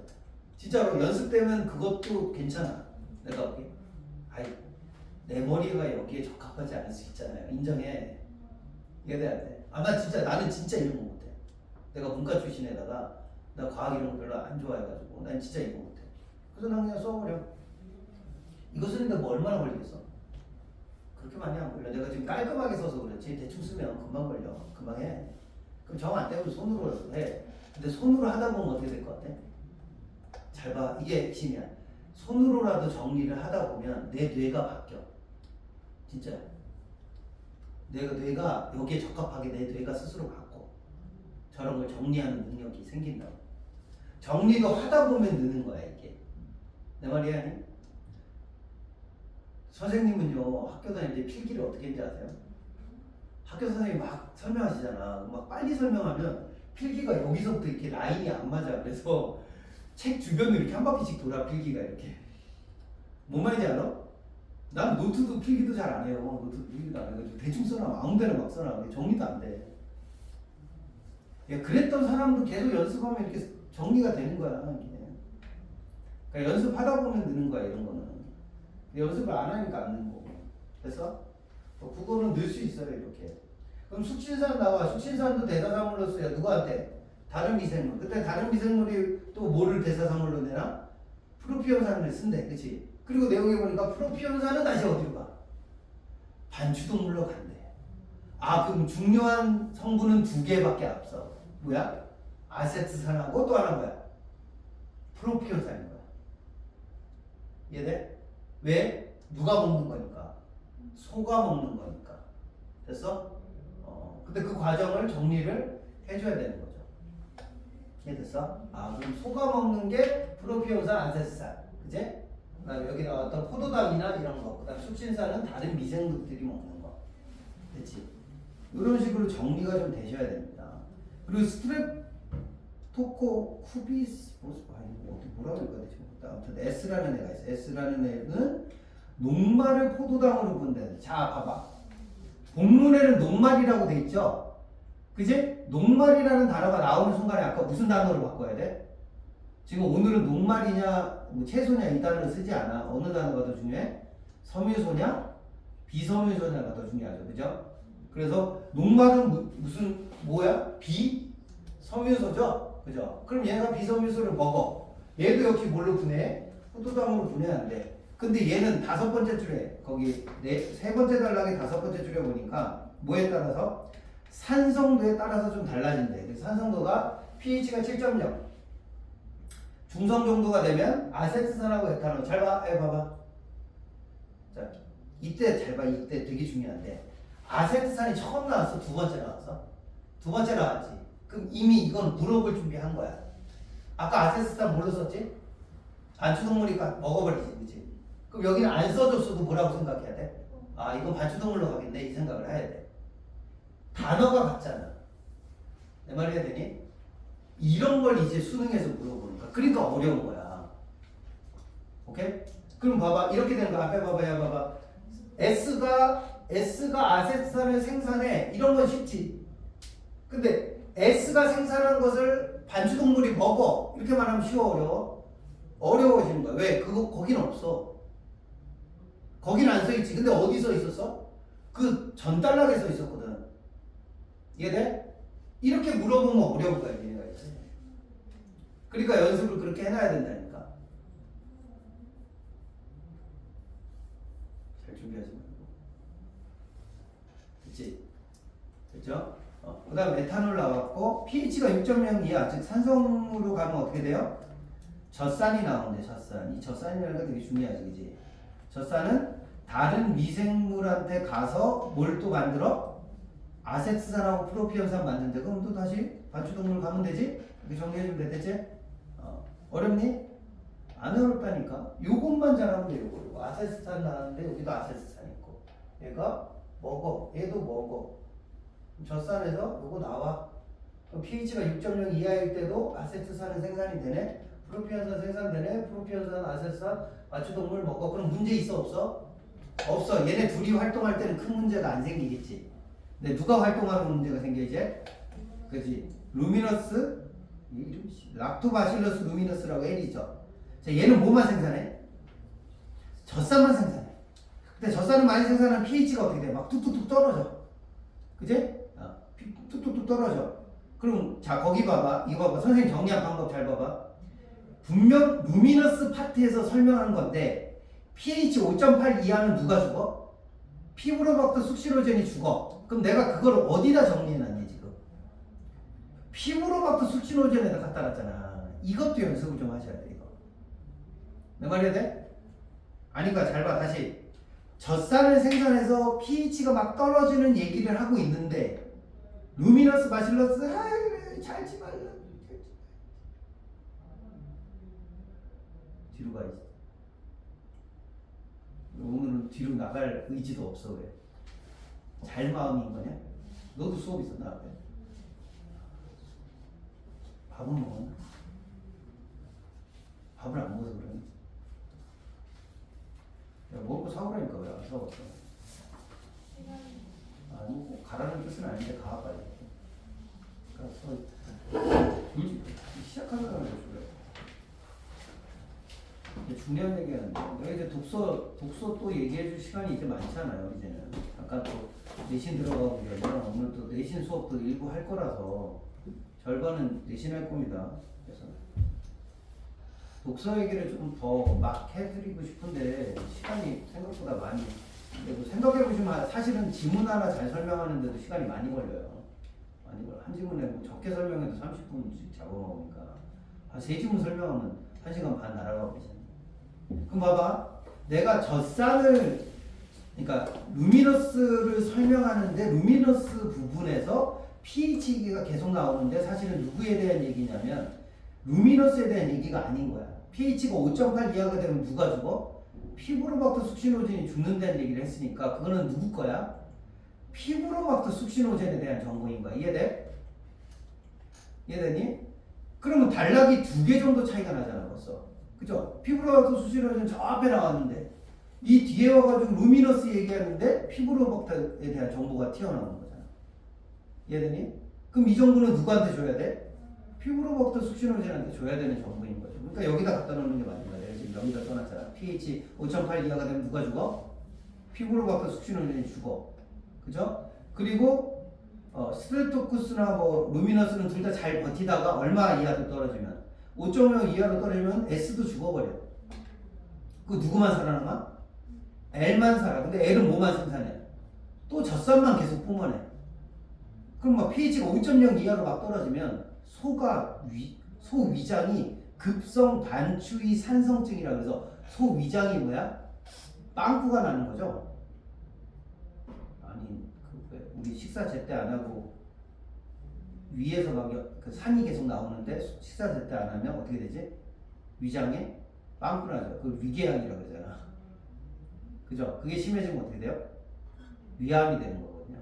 진짜로 연습되면 그것도 괜찮아. 내가 보기에. 아이 내 머리가 여기에 적합하지 않을 수 있잖아요. 인정해. 이해돼야 돼. 난 진짜 나는 진짜 이런 거 못해. 내가 문과 출신에다가 나 과학 이런 거 별로 안 좋아해가지고 난 진짜 이거 못해. 그래서 난 그냥 써버려. 이거 쓰는데 뭐 얼마나 걸리겠어? 그렇게 많이 안 걸려. 내가 지금 깔끔하게 써서 그렇지 대충 쓰면 금방 걸려. 금방 해. 그럼 정 안 되면 손으로 해. 근데 손으로 하다 보면 어떻게 될 것 같아? 잘 봐. 이게 핵심이야. 손으로라도 정리를 하다 보면 내 뇌가 바뀌어. 진짜. 뇌가 여기에 적합하게 내 뇌가 스스로 바꿔. 저런 걸 정리하는 능력이 생긴다고. 정리도 하다 보면 느는 거야 이게. 내 말이 아니? 선생님은요 학교 다닐 때 필기를 어떻게 했는지 아세요? 학교 선생님이 막 설명하시잖아. 막 빨리 설명하면 필기가 여기서부터 이렇게 라인이 안 맞아. 그래서 책 주변으로 이렇게 한 바퀴씩 돌아 필기가 이렇게. 뭔 말인지 알아? 난 노트도 필기도 잘 안 해요. 노트도 필기도 안 해가지고 대충 써놔. 아무데나 막 써놔. 정리도 안 돼. 야, 그랬던 사람도 계속 연습하면 이렇게 정리가 되는 거야. 이게. 그러니까 연습하다 보면 느는 거야 이런 거는. 연습을 안 하니까 안 느는 거고. 그래서 국어는 늘 수 있어요 이렇게. 그럼 숙신산 나와. 숙신산도 대사산물로 써요. 누구한테? 다른 미생물. 그때 다른 미생물이 또 뭐를 대사산물로 내나? 프로피온산을 쓴대. 그치? 그리고 내용에 보니까 프로피온산은 다시 어디로 가? 반추동물로 간대. 그럼 중요한 성분은 두 개밖에 없어. 뭐야? 아세트산하고 또 하나 뭐야? 프로피온산인 거야. 이해돼? 왜? 누가 먹는 거니까? 소가 먹는 거니까. 됐어? 근데 그 과정을 정리를 해줘야 되는 거죠. 이해됐어? 그럼 소가 먹는 게 프로피온산, 안세스산, 그제? 그다음 여기 나왔던 포도당이나 이런 거, 그다음 숙신산은 다른 미생물들이 먹는 거, 됐지? 이런 식으로 정리가 좀 되셔야 됩니다. 그리고 스트랩토코쿠비스, 어떻게 뭐라고 읽어야 되지? 아무튼 S라는 애가 있어. S라는 애는 녹말을 포도당으로 본다. 자, 봐봐. 본문에는 녹말이라고 돼 있죠? 그지? 녹말이라는 단어가 나오는 순간에 아까 무슨 단어로 바꿔야 돼? 지금 오늘은 녹말이냐, 뭐 채소냐 이 단어를 쓰지 않아. 어느 단어가 더 중요해? 섬유소냐? 비섬유소냐가 더 중요하죠. 그죠? 그래서 녹말은 무슨, 뭐야? 비섬유소죠? 그죠? 그럼 얘가 비섬유소를 먹어. 얘도 역시 뭘로 분해해? 포도당으로 분해하는데. 근데 얘는 5번째 줄에, 거기 세 번째 단락의 5번째 줄에 보니까 뭐에 따라서? 산성도에 따라서 좀 달라진대. 그래서 산성도가 pH가 7.0 중성 정도가 되면 아세트산하고 에탄올. 잘 봐, 봐봐. 자, 이때 잘 봐. 이때 되게 중요한데 아세트산이 처음 나왔어? 두 번째 나왔어? 두 번째 나왔지. 그럼 이미 이건 물어볼 준비한 거야. 아까 아세트산 뭘로 썼지? 반추동물이니까 먹어버리지, 그치? 그럼 여기는 안 써줬어도 뭐라고 생각해야 돼? 이건 반추동물로 가겠네 이 생각을 해야 돼. 단어가 같잖아. 내 말 해야 되니? 이런 걸 이제 수능에서 물어보는 거야. 그러니까 어려운 거야. 오케이? 그럼 봐봐. 이렇게 되는 거 앞에 봐봐. 야, 봐봐. S가 아세트산을 생산해. 이런 건 쉽지. 근데 S가 생산한 것을 반추동물이 먹어. 이렇게 말하면 쉬워, 어려워? 어려워지는 거야. 왜? 거긴 없어. 거긴 안 써있지. 근데 어디 써 있었어? 그 전단락에 써 있었거든. 이해돼? 이렇게 물어보면 어려운 거야, 얘네가 이제. 그러니까 연습을 그렇게 해놔야 된다니까. 잘 준비하지 말고. 됐지? 됐죠? 그 다음 에탄올 나왔고, pH가 6.0 이하, 즉 산성으로 가면 어떻게 돼요? 젖산이 나오는데, 젖산. 이 젖산이라는 게 되게 중요하지, 그지? 젖산은 다른 미생물한테 가서 뭘 또 만들어? 아세트산하고 프로피온산 만드는데, 그럼 또 다시 반추동물 가면 되지? 이렇게 정리해주면 돼, 대체? 어렵니? 안 어렵다니까? 요것만 잘하면 돼, 요거. 아세트산 나왔는데, 여기도 아세트산 있고. 얘가 먹어. 얘도 먹어. 젖산에서 요거 나와. 그럼 pH가 6.0 이하일 때도 아세트산은 생산이 되네? 프로피온산 생산되네? 프로피온산, 아세트산, 반추동물 먹어. 그럼 문제 있어, 없어? 없어. 얘네 둘이 활동할 때는 큰 문제가 안 생기겠지. 근데 누가 활동하면 문제가 생겨 이제? 그치? 루미너스, 락토바실러스 루미너스라고 L이죠. 자, 얘는 뭐만 생산해? 젖산만 생산해. 근데 젖산을 많이 생산하면 pH가 어떻게 돼? 막 뚝뚝뚝 떨어져. 그치? 뚝뚝뚝 떨어져. 그럼 자, 거기 봐봐. 이거 봐봐. 선생님 정리한 방법 잘 봐봐. 분명 루미너스 파트에서 설명한 건데 pH 5.8 이하는 누가 죽어? 피브로박터 숙시로젠이 죽어. 그럼 내가 그걸 어디다 정리해놨니 지금? 피브로박터 숙시로젠에다 갖다 놨잖아. 이것도 연습을 좀 하셔야 돼. 이거 내 말이 돼? 아니까 잘 봐. 다시 젖산을 생산해서 pH가 막 떨어지는 얘기를 하고 있는데 루미너스 바실러스 잘지 말라. 뒤로 가 있어. 오늘은 뒤로 나갈 의지도 없어. 왜? 잘 마음인 거냐? 너도 수업 있어 나 앞에. 밥은 먹었나? 밥을 안 먹어서 그러니? 야, 먹고 사오라니까 왜 안 사왔어? 아니 뭐 가라는 뜻은 아닌데 가 빨리. 가서 시작하려고 그래. 중요한 얘기하는데 내가 이제 독서 또 얘기해줄 시간이 이제 많잖아요. 이제는 잠깐 또 내신 들어가고 그러면 오늘 또 내신 수업도 일부 할 거라서 절반은 내신 할 겁니다. 그래서 독서 얘기를 좀 더 막 해드리고 싶은데 시간이 생각보다 많이. 근데 뭐 생각해보시면 사실은 지문 하나 잘 설명하는데도 시간이 많이 걸려요. 많이 걸려. 한 지문에 뭐 적게 설명해도 30분씩 잡아먹으니까 한 3지문 설명하면 1시간 반 날아가고 계시네. 그럼 봐봐. 내가 젖산을 그러니까 루미너스를 설명하는데 루미너스 부분에서 pH 얘기가 계속 나오는데 사실은 누구에 대한 얘기냐면 루미너스에 대한 얘기가 아닌 거야. pH가 5.8 이하가 되면 누가 죽어? 피부로박터 숙신호젠이 죽는다는 얘기를 했으니까 그거는 누구 거야? 피부로박터 숙신호젠에 대한 정보인 거야. 이해돼? 이해되니? 그러면 단락이 2개 정도 차이가 나잖아 벌써. 그죠? 피부로박터 숙신호젠 저 앞에 나왔는데 이 뒤에 와가지고 루미너스 얘기하는데 피부로박터에 대한 정보가 튀어나오는 거잖아. 이해되니? 그럼 이 정보는 누구한테 줘야 돼? 피부로박터 숙신호젠한테 줘야 되는 정보인 거죠. 그러니까 여기다 갖다 놓는 게 맞는 거야. 내가 지금 여기다 써놨잖아. pH 5.8 이하가 되면 누가 죽어? 피부로박터 숙신호젠이 죽어. 그죠? 그리고 스트레토쿠스나 뭐 루미너스는 둘 다 잘 버티다가 얼마 이하로 떨어지면 5.0 이하로 떨어지면 S도 죽어버려. 그 누구만 살아남아? L만 살아. 근데 L은 뭐만 생산해? 또 젖산만 계속 뿜어내. 그럼 막 pH가 5.0 이하로 막 떨어지면 소위장이 급성 반추위 산성증이라 그래서 소위장이 뭐야? 빵꾸가 나는 거죠. 아니 우리 식사 제때 안 하고 위에서 막 그 산이 계속 나오는데 식사 제때 안 하면 어떻게 되지? 위장에 빵꾸 나죠. 그 위궤양이라고 그러잖아. 그죠? 그게 심해지면 어떻게 돼요? 위암이 되는 거거든요.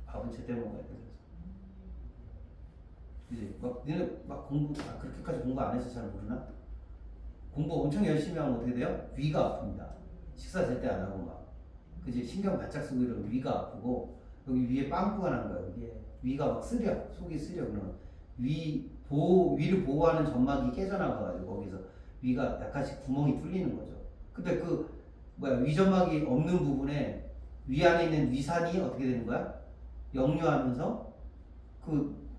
밥은 제때 먹어야 돼. 그지? 막 니네 막 그렇게까지 공부 안 해서 잘 모르나? 공부 엄청 열심히 하면 어떻게 돼요? 위가 아픕니다. 식사 제때 안 하고 막 그지? 신경 바짝 쓰고 이러면 위가 아프고 여기 위에 빵꾸가 난 거야. 여기에 위가 막 쓰려 속이 쓰려 그러면 위를 보호하는 점막이 깨져나가가지고 거기서 위가 약간씩 구멍이 뚫리는 거죠. 근데 그 위점막이 없는 부분에 위 안에 있는 위산이 어떻게 되는 거야? 역류하면서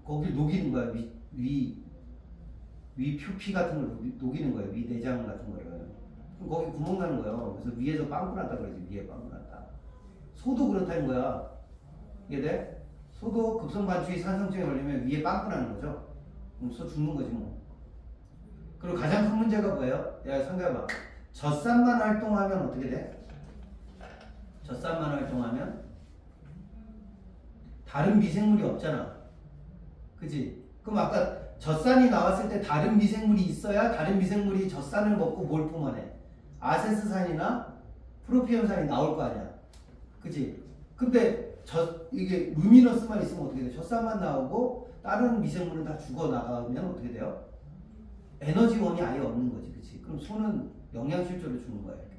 거길 녹이는 거야. 위 표피 같은 걸 녹이는 거예요. 위 내장 같은 거를. 그럼 거기 구멍 나는 거예요. 그래서 위에서 빵꾸 났다 그러지. 위에 빵꾸 났다. 소도 그렇다는 거야. 이해돼? 소도 급성 반추위 산성증에 걸리면 위에 빵꾸 나는 거죠. 그럼 소 죽는 거지 뭐. 그리고 가장 큰 문제가 뭐예요? 야 생각해봐. 젖산만 활동하면 어떻게 돼? 젖산만 활동하면 다른 미생물이 없잖아. 그지? 그럼 아까 젖산이 나왔을 때 다른 미생물이 있어야 다른 미생물이 젖산을 먹고 뭘 뿜어내? 아세스산이나 프로피온산이 나올 거 아니야. 그지? 근데 이게 루미너스만 있으면 어떻게 돼? 젖산만 나오고 다른 미생물은 다 죽어 나가면 어떻게 돼요? 에너지원이 아예 없는 거지. 그치? 그럼 소는 영양실조로 죽는 거야. 이렇게.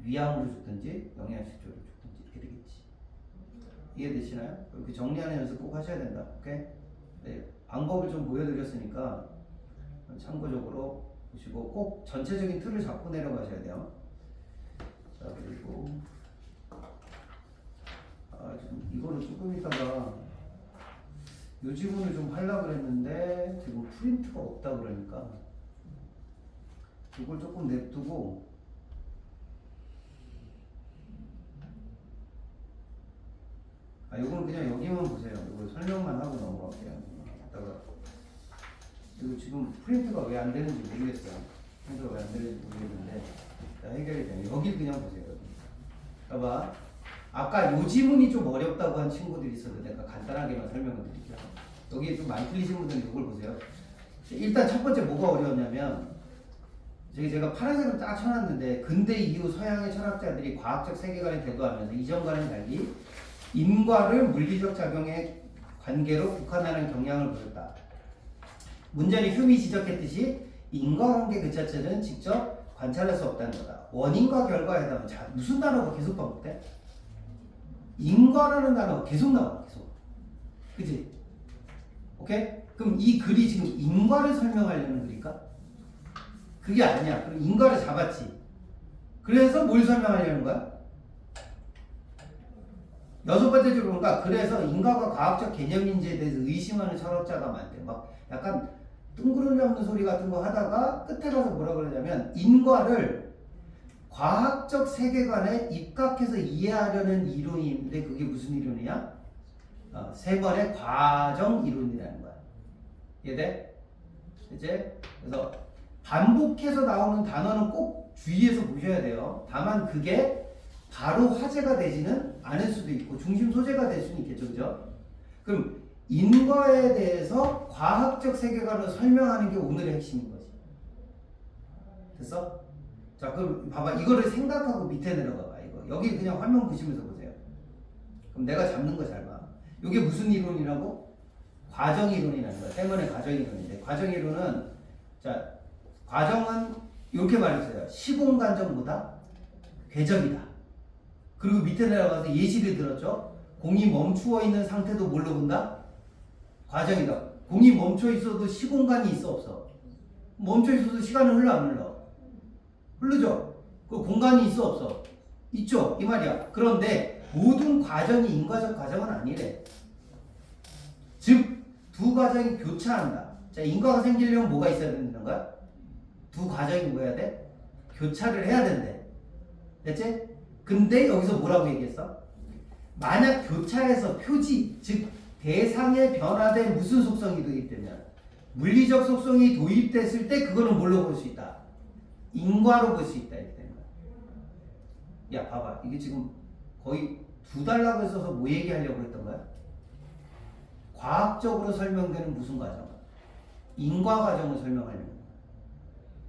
위암으로 죽든지 영양실조로 죽든지 이렇게 되겠지. 이해되시나요? 이렇게 정리하는 연습 꼭 하셔야 된다. 오케이? 네, 방법을 좀 보여드렸으니까 참고적으로 보시고 꼭 전체적인 틀을 잡고 내려가셔야 돼요. 자 그리고 지금 이거를 조금 있다가 요 지문을 좀 하려고 그랬는데 지금 프린트가 없다 그러니까 이걸 조금 냅두고 요거는 그냥 여기만 보세요. 이거 설명만 하고 넘어갈게요. 이거 지금 프린트가 왜 안 되는지 모르겠어요. 프린트가 왜 안 되는지 모르겠는데 해결이 돼요. 여기 그냥 보세요. 봐봐. 아까 요 지문이 좀 어렵다고 한 친구들이 있어서 내가 간단하게만 설명을 드릴게요. 여기 좀 많이 틀리신 분들은 이걸 보세요. 일단 첫 번째 뭐가 어려웠냐면 제가 파란색으로 딱 쳐놨는데 근대 이후 서양의 철학자들이 과학적 세계관을 대두하면서 이전과는 달리 인과를 물리적 작용의 관계로 국한하는 경향을 보였다. 문제는 흉이 지적했듯이 인과관계 그 자체는 직접 관찰할 수 없다는 거다. 원인과 결과에 해당하면 자 무슨 단어가 계속 반복돼? 인과라는 단어가 계속 나와. 계속. 그치? 오케이? 그럼 이 글이 지금 인과를 설명하려는 글일까? 그게 아니야. 그럼 인과를 잡았지. 그래서 뭘 설명하려는 거야? 여섯 번째 줄 보니까 그래서 인과가 과학적 개념인지에 대해서 의심하는 철학자가 많대. 막 약간 둥그런 잡는 소리 같은 거 하다가 끝에 가서 뭐라 그러냐면 인과를 과학적 세계관에 입각해서 이해하려는 이론인데 그게 무슨 이론이야? 세 번의 과정 이론이라는 거야. 이해돼? 이제 그래서 반복해서 나오는 단어는 꼭 주의해서 보셔야 돼요. 다만 그게 바로 화제가 되지는 않을 수도 있고 중심 소재가 될 수는 있겠죠. 그죠? 그럼 인과에 대해서 과학적 세계관을 설명하는 게 오늘의 핵심인 거지. 됐어? 자, 그럼 봐봐. 이거를 생각하고 밑에 내려가 봐. 이거. 여기 그냥 화면 보시면서 보세요. 그럼 내가 잡는 거 잘 봐. 이게 무슨 이론이라고? 과정이론이라는 거야. 때문에 과정이론인데 과정이론은 자, 과정은 이렇게 말해주세요. 시공간정보다 궤적이다. 그리고 밑에 내려가서 예시를 들었죠. 공이 멈추어 있는 상태도 뭘로 본다? 과정이다. 공이 멈춰 있어도 시공간이 있어 없어? 멈춰 있어도 시간은 흘러 안 흘러? 흐르죠. 그 공간이 있어 없어? 있죠. 이 말이야. 그런데 모든 과정이 인과적 과정은 아니래. 즉 두 과정이 교차한다. 자, 인과가 생기려면 뭐가 있어야 되는 거야? 두 과정이 뭐 해야 돼? 교차를 해야 된대. 됐지? 근데 여기서 뭐라고 얘기했어? 만약 교차해서 표지, 즉 대상에 변화된 무슨 속성이 도입되면 물리적 속성이 도입됐을 때 그거는 뭘로 볼 수 있다? 인과로 볼 수 있다. 이렇게 되는 거야. 야, 봐봐. 이게 지금 거의 2달라고 써서 뭐 얘기하려고 했던 거야? 과학적으로 설명되는 무슨 과정? 인과 과정을 설명하려는 거야.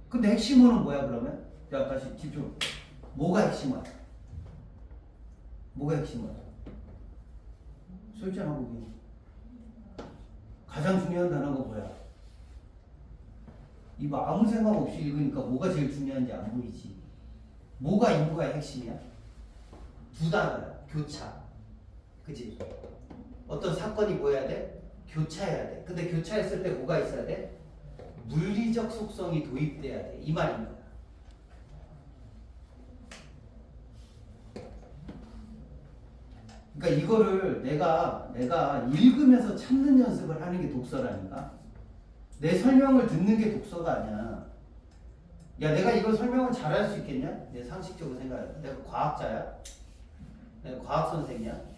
근데 핵심어는 뭐야 그러면? 자, 다시 집중. 뭐가 핵심어야? 뭐가 핵심어야? 써있잖아 거기. 가장 중요한 단어가 뭐야? 이거 아무 생각 없이 읽으니까 뭐가 제일 중요한지 안 보이지. 뭐가 인과의 핵심이야? 두 단어야. 교차. 그치? 어떤 사건이 뭐 해야 돼? 교차해야 돼. 근데 교차했을 때 뭐가 있어야 돼? 물리적 속성이 도입돼야 돼. 이 말인 거야. 그러니까 이거를 내가 읽으면서 찾는 연습을 하는 게 독서라니까. 내 설명을 듣는 게 독서가 아니야. 야, 내가 이걸 설명을 잘할 수 있겠냐? 내 상식적으로 생각해. 내가 과학자야? 내가 과학 선생이야?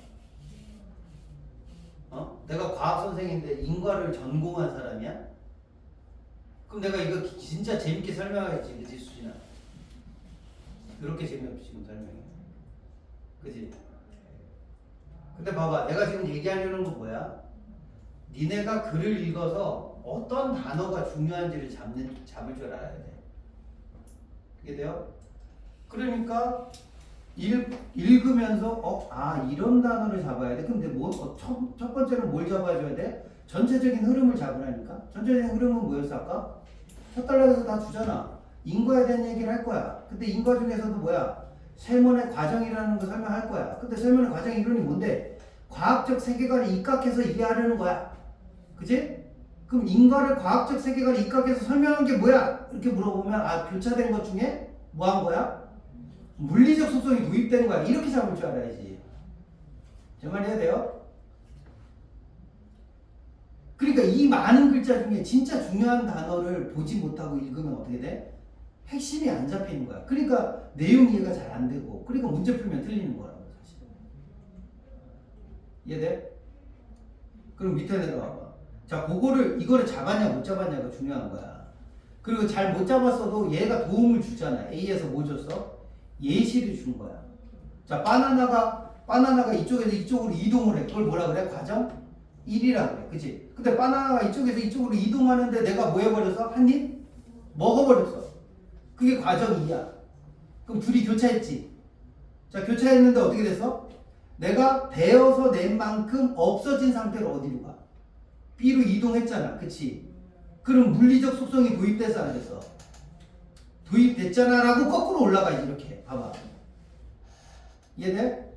내가 과학 선생인데 인과를 전공한 사람이야? 그럼 내가 이거 진짜 재밌게 설명하겠지, 그치 수진아? 그렇게 재미없이 지금 설명해, 그치? 근데 봐봐, 내가 지금 얘기하려는 건 뭐야? 니네가 글을 읽어서 어떤 단어가 중요한지를 잡을 줄 알아야 돼. 그게 돼요? 그러니까 읽으면서 이런 단어를 잡아야 돼. 근데 첫 번째는 뭘 잡아줘야 돼? 전체적인 흐름을 잡으라니까. 전체적인 흐름은 뭐였어 아까? 첫 단락에서 다 주잖아. 인과에 대한 얘기를 할 거야. 근데 인과 중에서도 뭐야? 세몬의 과정이라는 거 설명할 거야. 근데 세몬의 과정 이론이 뭔데? 과학적 세계관에 입각해서 이해하려는 거야. 그치? 그럼 인과를 과학적 세계관에 입각해서 설명한 게 뭐야? 이렇게 물어보면 교차된 것 중에 뭐 한 거야? 물리적 속성이 도입된 거야. 이렇게 잡을 줄 알아야지. 제 말 이해돼요? 그러니까 이 많은 글자 중에 진짜 중요한 단어를 보지 못하고 읽으면 어떻게 돼? 핵심이 안 잡히는 거야. 그러니까 내용 이해가 잘 안 되고, 그러니까 문제 풀면 틀리는 거라고 사실. 이해돼? 그럼 밑에 내려와봐. 자, 이거를 잡았냐 못 잡았냐가 중요한 거야. 그리고 잘 못 잡았어도 얘가 도움을 주잖아. A에서 뭐 줬어? 예시를 준 거야. 자, 바나나가 이쪽에서 이쪽으로 이동을 해. 그걸 뭐라 그래? 과정 1이라 그래. 그치? 근데 바나나가 이쪽에서 이쪽으로 이동하는데 내가 뭐 해버렸어? 한 입? 먹어버렸어. 그게 과정 2야. 그럼 둘이 교차했지? 자, 교차했는데 어떻게 됐어? 내가 베어서 낸 만큼 없어진 상태로 어디로 가? B로 이동했잖아. 그치? 그럼 물리적 속성이 도입돼서 안 됐어? 도입됐잖아 라고 거꾸로 올라가야지. 이렇게 봐봐. 이해돼?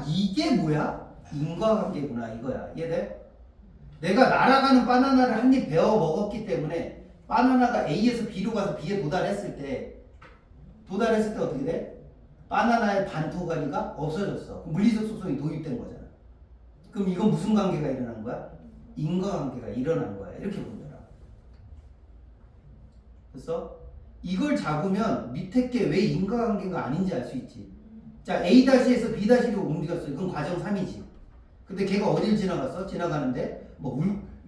이게 뭐야? 인과관계구나 이거야. 이해돼? 내가 날아가는 바나나를 한 입 베어 먹었기 때문에 바나나가 A에서 B로 가서 B에 도달했을 때 어떻게 돼? 바나나의 반토가니가 없어졌어. 물리적 속성이 도입된 거잖아. 그럼 이건 무슨 관계가 일어난 거야? 인과관계가 일어난 거야. 이렇게 보더라. 됐어? 이걸 잡으면 밑에 게 왜 인과관계가 아닌지 알 수 있지. 자, A-에서 B-로 옮겼어. 그건 과정 3이지. 근데 걔가 어딜 지나갔어? 지나가는데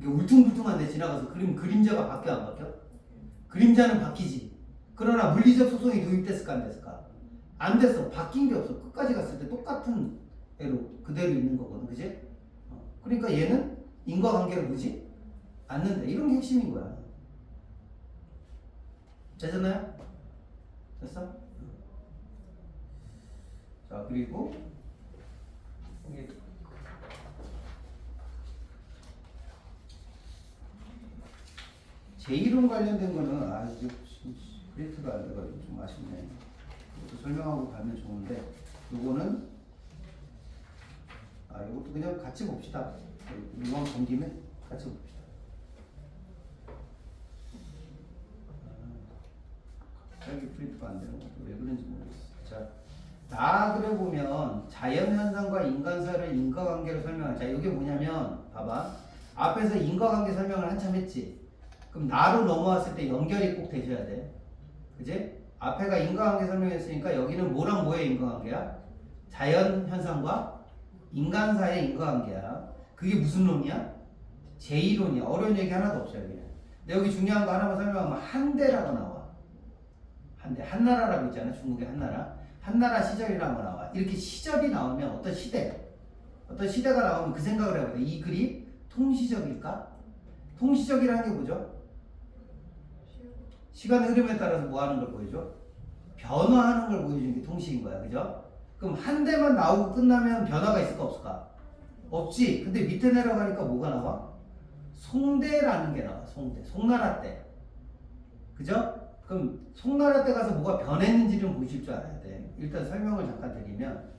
이게 울퉁불퉁한데 지나가서 그림자가 바뀌어 안 바뀌어? 그림자는 바뀌지. 그러나 물리적 속성이 도입됐을까 안 됐을까? 안 됐어. 바뀐 게 없어. 끝까지 갔을 때 똑같은 애로 그대로 있는 거거든. 그지? 그러니까 얘는 인과관계를 보지 않는다. 이런 게 핵심인 거야. 됐었나요? 됐어? 자, 그리고 여기 제1론 관련된 거는 이제 프린트가 안 돼가지고 좀 아쉽네. 이것도 설명하고 가면 좋은데 요거는 이것도 그냥 같이 봅시다. 이왕 본 김에 같이 봅시다. 여기 프린트가 안 되는 것도 왜 그런지 모르겠어. 자, 그래 보면 자연현상과 인간사를 인과관계로 설명하자. 이게 뭐냐면 봐봐. 앞에서 인과관계 설명을 한참 했지. 그럼 나로 넘어왔을 때 연결이 꼭 되셔야 돼. 그지? 앞에가 인과관계 설명했으니까 여기는 뭐랑 뭐의 인과관계야? 자연현상과 인간사의 인과관계야. 그게 무슨 론이야? 제2론이야. 어려운 얘기 하나도 없어요. 여기는. 근데 여기 중요한 거 하나만 설명하면 한대라고 나와. 한대. 한나라라고 있잖아. 중국의 한나라. 한나라 시절이라고 나와. 이렇게 시절이 나오면 어떤 시대가 나오면 그 생각을 해야 돼. 이 글이 통시적일까? 통시적이라는 게 뭐죠? 시간 흐름에 따라서 뭐 하는 걸 보여줘? 변화하는 걸 보여주는 게 통시인 거야. 그죠? 그럼 한 대만 나오고 끝나면 변화가 있을까 없을까? 없지. 근데 밑에 내려가니까 뭐가 나와? 송대라는 게 나와. 송대. 송나라 때. 그죠? 그럼 송나라 때 가서 뭐가 변했는지 좀 보실 줄 알아야 돼. 일단 설명을 잠깐 드리면,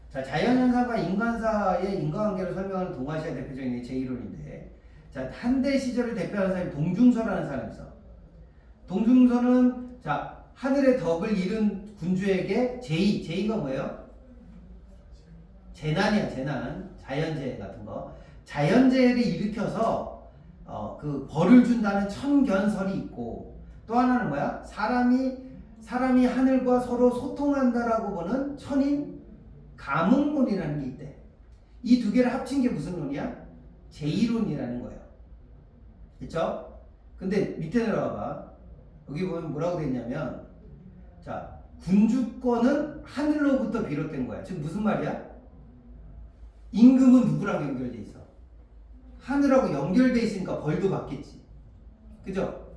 자, 자연현상과 인간사의 인과관계를 설명하는 동아시아 대표적인 제1론인데, 자, 한대 시절을 대표하는 사람이 동중서라는 사람이 있어. 동중서는 자, 하늘의 덕을 잃은 군주에게 제의가 뭐예요? 재난이야, 재난. 자연재해 같은 거. 자연재해를 일으켜서 그 벌을 준다는 천견설이 있고, 또 하나는 뭐야? 사람이 하늘과 서로 소통한다라고 보는 천인 가문론이라는 게 있대. 이 두 개를 합친 게 무슨 론이야? 제2론이라는 거예요. 그쵸? 근데 밑에 내려와봐. 여기 보면 뭐라고 돼 있냐면, 자, 군주권은 하늘로부터 비롯된 거야. 즉 무슨 말이야? 임금은 누구랑 연결돼 있어? 하늘하고 연결돼 있으니까 벌도 받겠지. 그죠?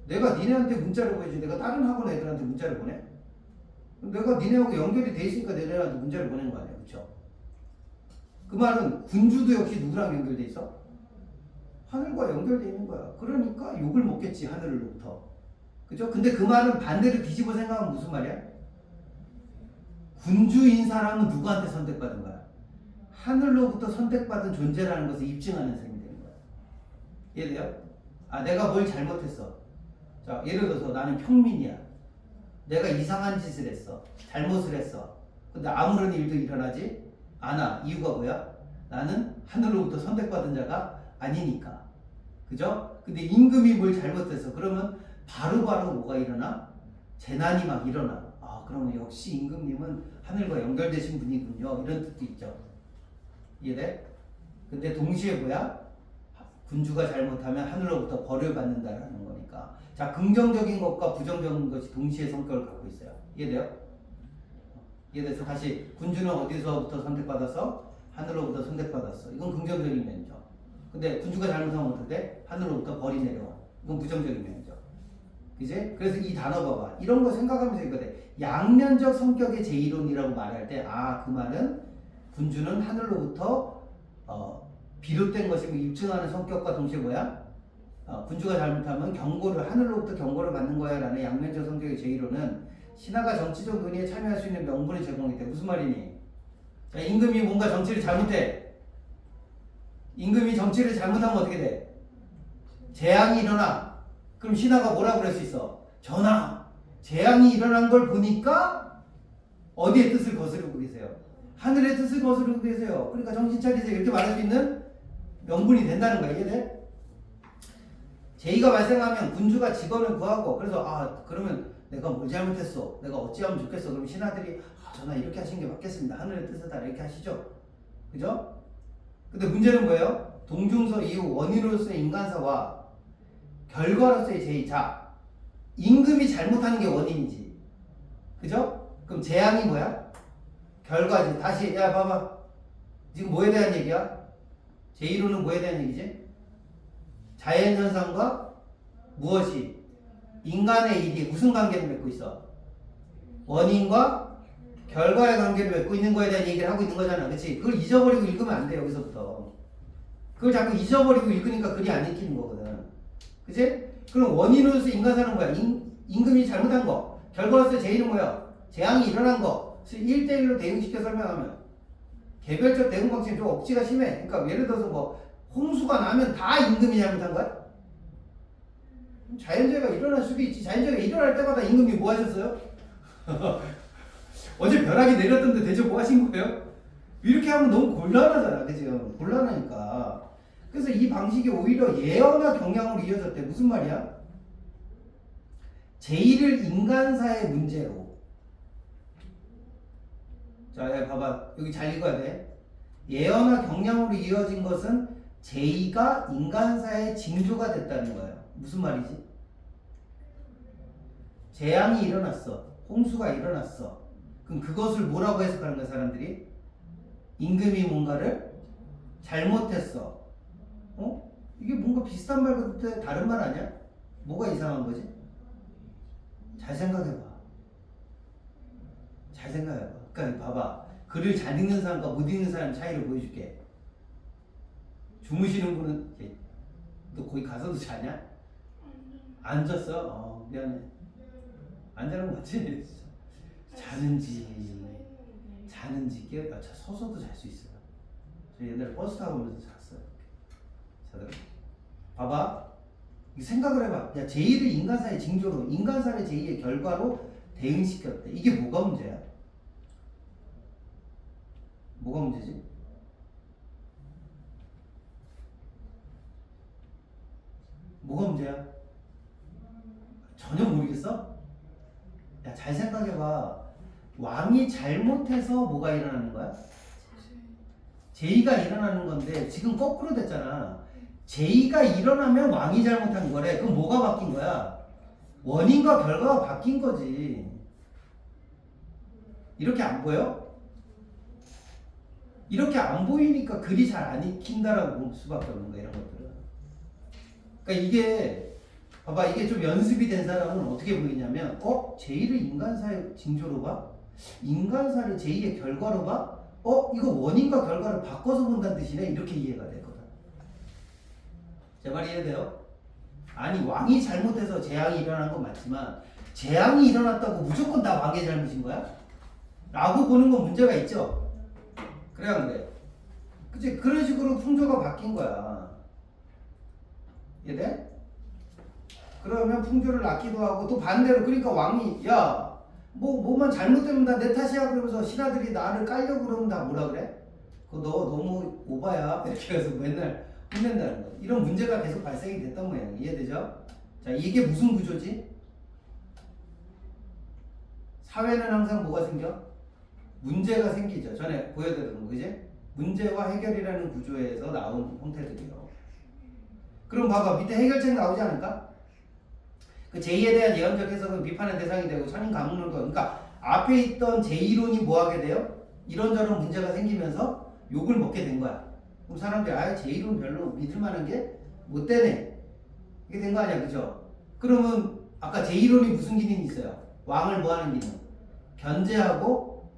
내가 니네한테 문자를 보내지. 내가 다른 학원 애들한테 문자를 보내? 내가 니네하고 연결이 돼 있으니까 니네한테 문자를 보내는 거 아니야. 그쵸? 그 말은 군주도 역시 누구랑 연결돼 있어? 하늘과 연결돼 있는 거야. 그러니까 욕을 먹겠지, 하늘로부터. 그죠? 근데 그 말은 반대로 뒤집어 생각하면 무슨 말이야? 군주인 사람은 누구한테 선택받은 거야? 하늘로부터 선택받은 존재라는 것을 입증하는 셈이 되는 거야. 이해돼요? 내가 뭘 잘못했어. 자, 예를 들어서 나는 평민이야. 내가 이상한 짓을 했어. 잘못을 했어. 근데 아무런 일도 일어나지 않아. 이유가 뭐야? 나는 하늘로부터 선택받은 자가 아니니까. 그죠? 근데 임금이 뭘 잘못했어. 그러면 바로바로 뭐가 일어나? 재난이 막 일어나. 그러면 역시 임금님은 하늘과 연결되신 분이군요. 이런 뜻도 있죠. 이해돼? 근데 동시에 뭐야? 군주가 잘못하면 하늘로부터 벌을 받는다라는 거니까. 자, 긍정적인 것과 부정적인 것이 동시에 성격을 갖고 있어요. 이해돼요? 이해돼서 다시 군주는 어디서부터 선택받았어? 하늘로부터 선택받았어. 이건 긍정적인 면이죠. 근데 군주가 잘못하면 어떻게? 하늘로부터 벌이 내려와. 이건 부정적인 면이죠. 그지? 그래서 이 단어 봐봐. 이런 거 생각하면서 이거 돼. 양면적 성격의 제2론이라고 말할 때, 그 말은 군주는 하늘로부터 비롯된 것이고 입증하는 성격과 동시에 뭐야? 군주가 잘못하면 하늘로부터 경고를 받는 거야 라는 양면적 성격의 제1론은 신하가 정치적 논의에 참여할 수 있는 명분을 제공했대. 무슨 말이니? 자, 임금이 뭔가 정치를 잘못해. 임금이 정치를 잘못하면 어떻게 돼? 재앙이 일어나. 그럼 신하가 뭐라고 그럴 수 있어? 전하, 재앙이 일어난 걸 보니까 어디의 뜻을 거스르고 계세요? 하늘의 뜻을 거스르고 계세요. 그러니까 정신 차리세요. 이렇게 말할 수 있는 명분이 된다는 거야. 이해돼? 제의가 발생하면 군주가 직원을 구하고, 그래서 그러면 내가 뭘 잘못했어? 내가 어찌하면 좋겠어? 그럼 신하들이 전하 이렇게 하신 게 맞겠습니다. 하늘의 뜻이다. 이렇게 하시죠. 그죠? 근데 문제는 뭐예요? 동중서 이후 원인으로서의 인간사와 결과로서의 제의. 자, 임금이 잘못하는 게 원인이지. 그죠? 그럼 재앙이 뭐야? 결과지. 다시 야 봐봐. 지금 뭐에 대한 얘기야? 제1호는 뭐에 대한 얘기지? 자연현상과 무엇이? 인간의 일이 무슨 관계를 맺고 있어? 원인과 결과의 관계를 맺고 있는 거에 대한 얘기를 하고 있는 거잖아. 그치? 그걸 잊어버리고 읽으면 안 돼, 여기서부터. 그걸 자꾸 잊어버리고 읽으니까 글이 안 읽히는 거거든. 그치? 그럼 원인으로서 인간사는 뭐야? 임금이 잘못한 거. 결과로서 제1은 뭐야? 재앙이 일어난 거. 1대1로 대응시켜 설명하면. 개별적 대응 방식이 좀 억지가 심해. 그러니까 예를 들어서 뭐 홍수가 나면 다 임금이 잘못한 거야? 자연재해가 일어날 수도 있지. 자연재해가 일어날 때마다 임금이 뭐 하셨어요? 어제 벼락이 내렸던데 대체 뭐 하신 거예요? 이렇게 하면 너무 곤란하잖아. 그죠? 곤란하니까. 그래서 이 방식이 오히려 예언과 경향으로 이어졌대. 무슨 말이야? 제1을 인간사의 문제로. 자, 봐봐. 여기 잘 읽어야 돼. 예언과 경향으로 이어진 것은 제2가 인간사의 징조가 됐다는 거예요. 무슨 말이지? 재앙이 일어났어. 홍수가 일어났어. 그럼 그것을 뭐라고 해석하는 거야, 사람들이? 임금이 뭔가를 잘못했어. 어? 이게 뭔가 비슷한 말 같아. 다른 말 아니야? 뭐가 이상한 거지? 잘 생각해봐. 잘 생각해봐. 그러니까 봐봐. 글을 잘 읽는 사람과 못 읽는 사람 차이를 보여줄게. 주무시는 분은 너 거기 가서도 자냐? 안 잤어? 미안해. 안 자는 거 맞지? 자는지 깨. 서서도 잘 수 있어요. 저 옛날에 버스 타고 오면서 잤어요. 자다가 봐봐. 생각을 해봐. 야, 제1을 인간사의 징조로, 인간사의 제2의 결과로 대응시켰대. 이게 뭐가 문제야? 뭐가 문제지? 뭐가 문제야? 전혀 모르겠어? 야, 잘 생각해봐. 왕이 잘못해서 뭐가 일어나는 거야? 제의가 일어나는 건데 지금 거꾸로 됐잖아. 제의가 일어나면 왕이 잘못한 거래. 그럼 뭐가 바뀐 거야? 원인과 결과가 바뀐 거지. 이렇게 안 보여? 이렇게 안 보이니까 글이 잘 안 읽힌다라고 볼 수밖에 없는 거야, 이런 것들은. 그러니까 이게 봐봐, 이게 좀 연습이 된 사람은 어떻게 보이냐면, 제1을 인간사의 징조로 봐? 인간사를 제2의 결과로 봐? 이거 원인과 결과를 바꿔서 본다는 뜻이네? 이렇게 이해가 되거든. 제 말이 이해돼요? 아니, 왕이 잘못해서 재앙이 일어난 건 맞지만, 재앙이 일어났다고 무조건 다 왕의 잘못인 거야? 라고 보는 건 문제가 있죠? 그래, 안 그래? 그치? 그런 식으로 풍조가 바뀐 거야. 이해돼? 그러면 풍조를 낳기도 하고, 또 반대로, 그러니까 왕이, 야, 뭐만 잘못되면 다 내 탓이야. 그러면서 신하들이 나를 깔려고 그러면 다 뭐라 그래? 그거 너 너무 오바야. 이렇게 해서 맨날 혼낸다는 거야. 이런 문제가 계속 발생이 됐던 모양이야. 이해되죠? 자, 이게 무슨 구조지? 사회는 항상 뭐가 생겨? 문제가 생기죠. 전에 보여드렸던 거, 그지? 문제와 해결이라는 구조에서 나온 형태들이요. 그럼 봐봐, 밑에 해결책 나오지 않을까? 그 제2에 대한 예언적 해석은 비판의 대상이 되고 천인 가문론도, 그러니까 앞에 있던 제2론이 뭐 하게 돼요? 이런저런 문제가 생기면서 욕을 먹게 된 거야. 그럼 사람들이 제2론 별로 믿을 만한 게 못 되네. 이게 된 거 아니야, 그죠? 그러면 아까 제2론이 무슨 기능이 있어요? 왕을 뭐 하는 기능? 견제하고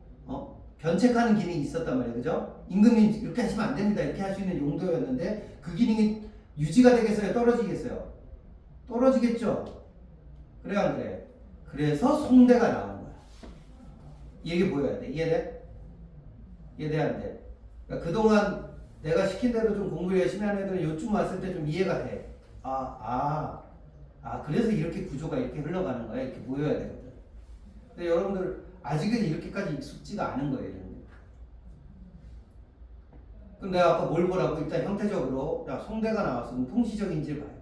견책하는 기능이 있었단 말이에요, 그죠? 임금이 이렇게 하시면 안 됩니다, 이렇게 할 수 있는 용도였는데 그 기능이 유지가 되겠어요, 떨어지겠어요? 떨어지겠죠? 그래, 안 그래? 그래서 송대가 나오는 거야. 이 얘기 보여야 돼. 이해돼? 이해돼, 안 돼? 그러니까 그동안 내가 시킨 대로 좀 공부를 열심히 하는 애들은 요쯤 왔을 때 좀 이해가 돼. 그래서 이렇게 구조가 이렇게 흘러가는 거야. 이렇게 보여야 되거든. 근데 여러분들 아직은 이렇게까지 익숙지가 않은 거예요. 그럼 내가 아까 뭘 보라고? 일단 형태적으로 송대가 나왔으면 통시적인지를 봐야 돼.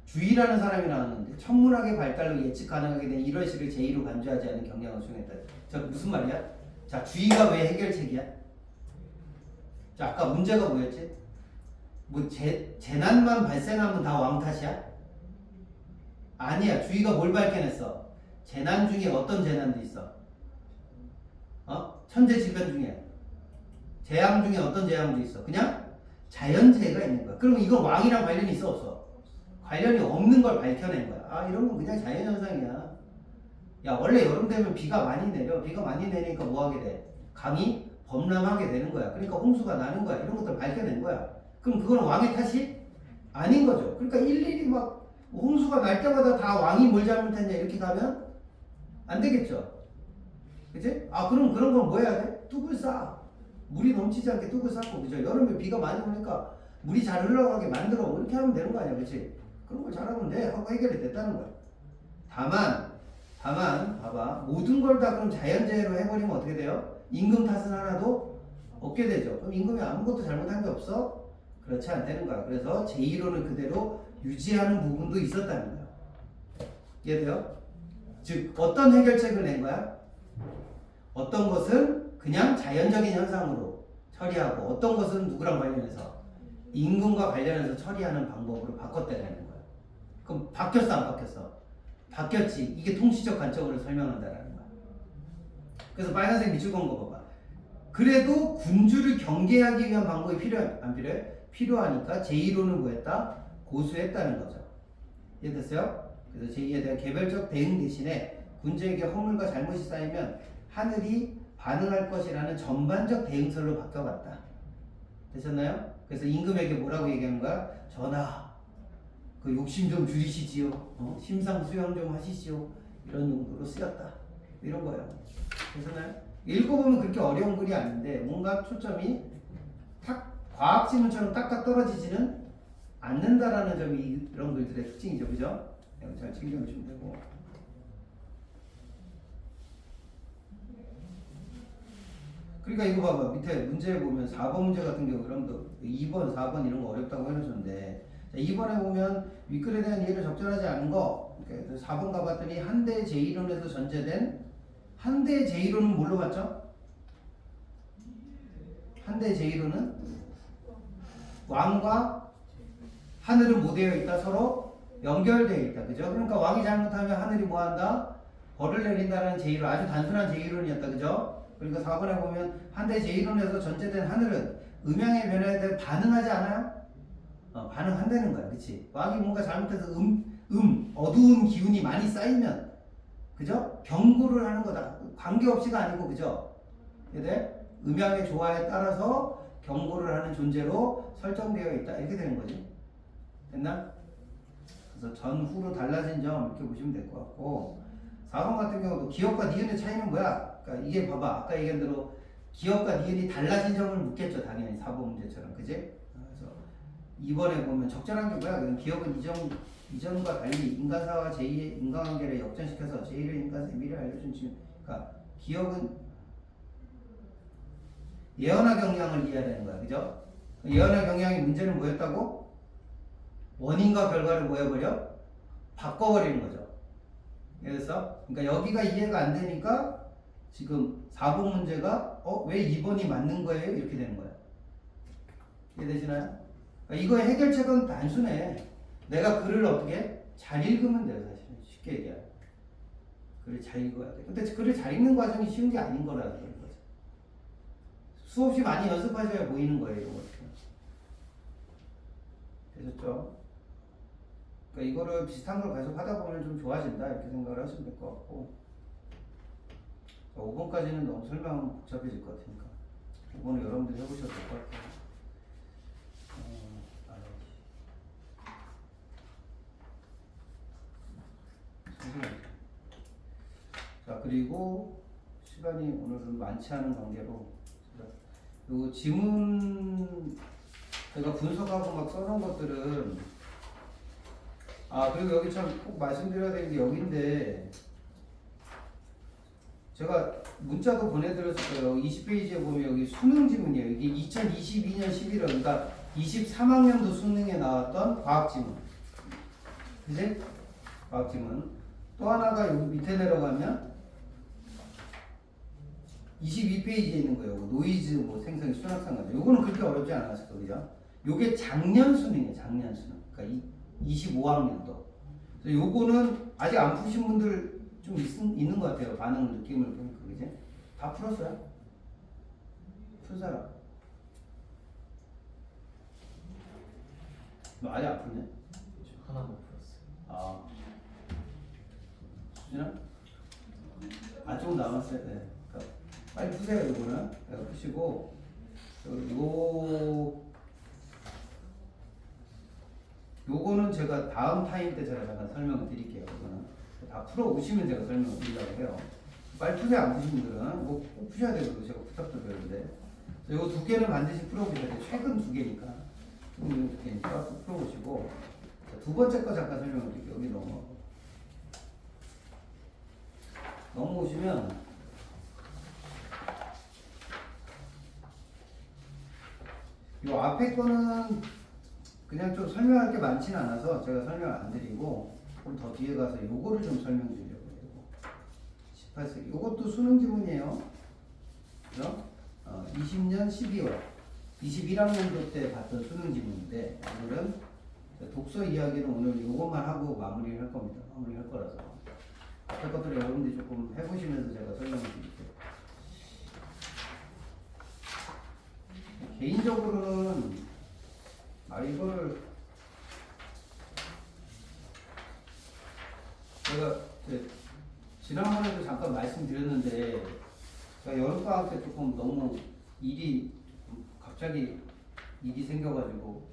주의라는 사람이 나왔는데 천문학의 발달로 예측 가능하게 된 이런 시를 제2로 간주하지 않은 경향을 수행했다. 자, 무슨 말이야? 자, 주의가 왜 해결책이야? 자, 아까 문제가 뭐였지? 뭐 재난만 발생하면 다 왕 탓이야? 아니야. 주의가 뭘 발견했어? 재난 중에 어떤 재난도 있어? 천재지변 중에 재앙 중에 어떤 재앙도 있어? 그냥 자연재해가 있는 거야. 그럼 이건 왕이랑 관련이 있어 없어? 관련이 없는 걸 밝혀낸 거야. 아 이런 건 그냥 자연현상이야. 야 원래 여름 되면 비가 많이 내려. 비가 많이 내니까 뭐 하게 돼? 강이 범람하게 되는 거야. 그러니까 홍수가 나는 거야. 이런 것들 밝혀낸 거야. 그럼 그건 왕의 탓이 아닌 거죠. 그러니까 일일이 막 홍수가 날 때마다 다 왕이 뭘 잘못했냐 이렇게 가면 안 되겠죠. 그치? 아 그럼 그런 건 뭐 해야 돼? 뚝을 쌓아. 물이 넘치지 않게 뚝을 쌓고 그죠? 여름에 비가 많이 오니까 물이 잘 흘러가게 만들어. 뭐 이렇게 하면 되는 거 아니야. 그치? 그런 걸 잘하면 돼. 하고 해결이 됐다는 거야. 다만 봐봐. 모든 걸 다 그럼 자연재해로 해버리면 어떻게 돼요? 임금 탓은 하나도 없게 되죠. 그럼 임금이 아무것도 잘못한 게 없어? 그렇지 않다는 거야. 그래서 제1호는 그대로 유지하는 부분도 있었다는 거야. 이해돼요? 즉 어떤 해결책을 낸 거야? 어떤 것은 그냥 자연적인 현상으로 처리하고 어떤 것은 누구랑 관련해서 임금과 관련해서 처리하는 방법으로 바꿨다는 거야. 그럼 바뀌었어 안 바뀌었어? 바뀌었지. 이게 통시적 관점으로 설명한다라는 거야. 그래서 빨간색 밑줄 건 거 봐봐. 그래도 군주를 경계하기 위한 방법이 필요해? 안 필요해? 필요하니까 제1호는 뭐 했다? 고수했다는 거죠. 이해됐어요? 그래서 제2에 대한 개별적 대응 대신에 군주에게 허물과 잘못이 쌓이면 하늘이 반응할 것이라는 전반적 대응설로 바뀌어봤다. 되셨나요? 그래서 임금에게 뭐라고 얘기하는 거야? 전하, 그 욕심 좀 줄이시지요. 심상 수양 좀 하시지요. 이런 용도로 쓰였다. 이런 거예요. 되셨나요? 읽어보면 그렇게 어려운 글이 아닌데 뭔가 초점이 탁 과학 지문처럼 딱딱 떨어지지는 않는다라는 점이 이런 글들의 특징이죠. 그죠? 이거 잘 챙겨주시면 되고. 그러니까 이거 봐봐. 밑에 문제 보면 4번 문제 같은 경우 여러분들 2번, 4번 이런 거 어렵다고 해놓으셨는데 2번에 보면 윗글에 대한 이해를 적절하지 않은 거 4번 가봤더니 한대 제1원에서 전제된 한대 제1원은 뭘로 봤죠? 한대 제1원은 왕과 하늘은 뭐 되어 있다? 서로 연결되어 있다. 그죠? 그러니까 왕이 잘못하면 하늘이 뭐 한다? 벌을 내린다는 제1원 아주 단순한 제1원이었다. 그죠? 그러니까 4번에 보면 한대 제1원에서 전제된 하늘은 음양의 변화에 대해 반응하지 않아요? 반응한다는 거야. 그치? 왕이 뭔가 잘못해서 어두운 기운이 많이 쌓이면 그죠? 경고를 하는 거다. 관계없이가 아니고 그죠? 근데 음양의 조화에 따라서 경고를 하는 존재로 설정되어 있다. 이렇게 되는 거지. 됐나? 그래서 전후로 달라진 점 이렇게 보시면 될 것 같고 4번 같은 경우도 기업과 니은의 차이는 뭐야? 그러니까 이게 봐봐. 아까 얘기한 대로 기업과 니은이 달라진 점을 묻겠죠. 당연히 4번 문제처럼. 그지? 그래서 2번에 보면 적절한 게 뭐야? 그럼 기업은 이전과 달리 인간사와 제2의 인간관계를 역전시켜서 제1의 인간사의 미래를 알려준 지금 그러니까 기업은 예언화 경향을 이해해야 되는 거야. 그죠? 예언화 경향의 문제는 뭐였다고? 원인과 결과를 뭐 해버려? 바꿔버리는 거죠. 그래서 그러니까 여기가 이해가 안 되니까 지금 4번 문제가 왜 2번이 맞는 거예요? 이렇게 되는 거야. 이해되시나요? 그러니까 이거의 해결책은 단순해. 내가 글을 어떻게 잘 읽으면 돼요. 사실은 쉽게 얘기하면 글을 잘 읽어야 돼. 근데 글을 잘 읽는 과정이 쉬운 게 아닌 거라는 거죠. 수없이 많이 연습하셔야 보이는 거예요. 이런 것들. 되셨죠? 그러니까 이거를 비슷한 걸 계속 하다 보면 좀 좋아진다 이렇게 생각을 하시면 될 것 같고 5번까지는 너무 설명 복잡해질 것 같으니까 5번은 여러분들이 해보셔도 될 것 같아요. 자 그리고 시간이 오늘은 많지 않은 관계로 요 지문 제가 분석하고 막 써놓은 것들은 그리고 여기 참 꼭 말씀드려야 되는 게 여기인데 제가 문자도 보내드렸을 거예요. 20페이지에 보면 여기 수능 지문이에요. 이게 2022년 11월 그러니까 23학년도 수능에 나왔던 과학 지문. 그지? 과학 지문. 또 하나가 여기 밑에 내려가면 22페이지에 있는 거예요. 노이즈 뭐 생성이 순학상관제. 요거는 그렇게 어렵지 않았을 거죠. 요게 작년 수능이에요. 작년 수능. 그러니까 25학년도. 요거는 아직 안 푸신 분들 좀 있는 것 같아요. 반응 느낌을 보니까. 그지? 다 풀었어요? 풀 사람? 너 아직 안 풀네? 하나 못 풀었어요. 아. 수진아? 아, 조금 남았어요. 네. 그러니까 빨리 푸세요, 요거는. 내가 푸시고. 요거는 제가 다음 타임 때 제가 잠깐 설명을 드릴게요. 요거는. 다 풀어 오시면 제가 설명을 드리려고 해요. 빨리 푸세요, 안 푸신 분들은. 이거 꼭 푸셔야 되거든요. 제가 부탁도 드렸는데. 요거 두 개는 반드시 풀어보셔야 돼요. 최근 두 개니까. 최근 두 개니까 꼭 풀어보시고. 자, 두 번째 거 잠깐 설명을 드릴게요. 여기 넘어오시면 요 앞에 거는 그냥 좀 설명할 게 많지는 않아서 제가 설명을 안 드리고 좀 더 뒤에 가서 요거를 좀 설명드리려고 해요. 18세기 요것도 수능 지문이에요. 그죠? 20년 12월 21학년도 때 봤던 수능 지문인데 오늘은 독서 이야기는 오늘 요것만 하고 마무리를 할 겁니다. 마무리할 거라서 앞에 것들을 여러분들이 조금 해보시면서 제가 설명을 드릴게요. 개인적으로는 이거를 제가 지난번에도 잠깐 말씀드렸는데 제가 여름방학 때 조금 너무 갑자기 일이 생겨가지고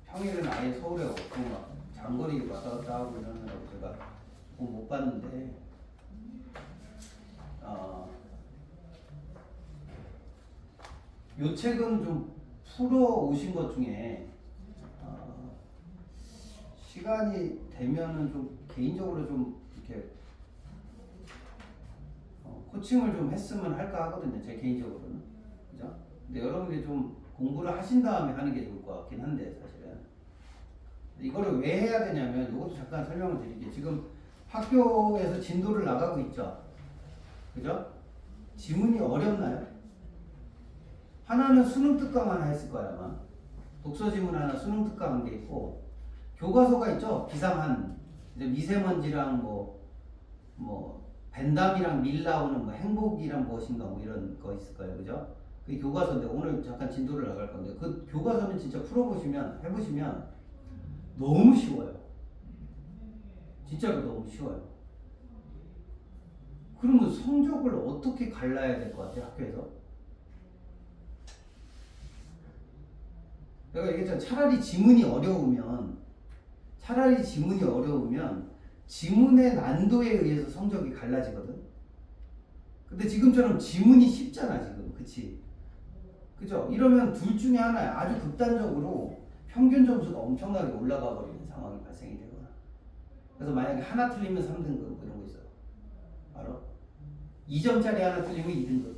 평일은 아예 서울에 없고 막 장거리 왔다 갔다 하고 이러느라고 제가 조금 못 봤는데 요 책은 좀 풀어 오신 것 중에 시간이 되면은 좀 개인적으로 좀 이렇게 코칭을 좀 했으면 할까 하거든요. 제 개인적으로는. 그죠? 근데 여러분들이 좀 공부를 하신 다음에 하는 게 좋을 것 같긴 한데 사실은 이거를 왜 해야 되냐면 이것도 잠깐 설명을 드릴게요. 지금 학교에서 진도를 나가고 있죠. 그죠? 지문이 어렵나요? 하나는 수능 특강 하나 했을 거야 아마. 독서 지문 하나 수능 특강 한 게 있고 교과서가 있죠. 비상한 이제 미세먼지랑 뭐 벤담이랑 밀 나오는 뭐 행복이란 무엇인가 뭐 이런 거 있을 거예요. 그죠? 그게 교과서인데 오늘 잠깐 진도를 나갈 건데 그 교과서는 진짜 풀어보시면 해보시면 너무 쉬워요. 진짜로 너무 쉬워요. 그러면 성적을 어떻게 갈라야 될 것 같아요, 학교에서? 내가 얘기했잖아. 차라리 지문이 어려우면 지문의 난도에 의해서 성적이 갈라지거든. 근데 지금처럼 지문이 쉽잖아, 지금. 그치? 그죠? 이러면 둘 중에 하나야. 아주 극단적으로 평균 점수가 엄청나게 올라가 버리는 상황이 발생이 되거나. 그래서 만약에 하나 틀리면 3등급 뭐 이런 거 있어요. 알아? 2점짜리 하나 틀리면 2등급.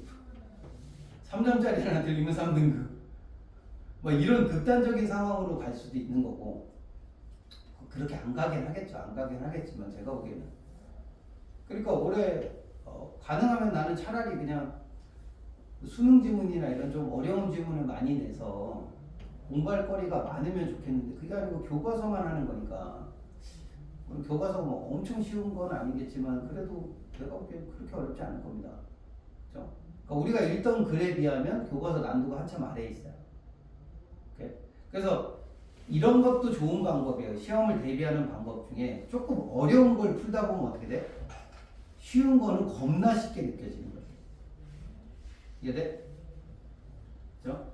3점짜리 하나 틀리면 3등급. 뭐 이런 극단적인 상황으로 갈 수도 있는 거고. 그렇게 안 가긴 하겠지만 제가 보기에는. 그러니까 올해 가능하면 나는 차라리 그냥 수능 지문이나 이런 좀 어려운 지문을 많이 내서 공부할 거리가 많으면 좋겠는데 그게 아니고 교과서만 하는 거니까 우리 교과서 뭐 엄청 쉬운 건 아니겠지만 그래도 내가 보기엔 그렇게 어렵지 않을 겁니다. 그렇죠? 그러니까 우리가 읽던 글에 비하면 교과서 난도가 한참 아래에 있어요. 오케이? 그래서 이런 것도 좋은 방법이에요. 시험을 대비하는 방법 중에 조금 어려운 걸 풀다 보면 어떻게 돼? 쉬운 거는 겁나 쉽게 느껴지는 거예요. 이해돼? 그죠?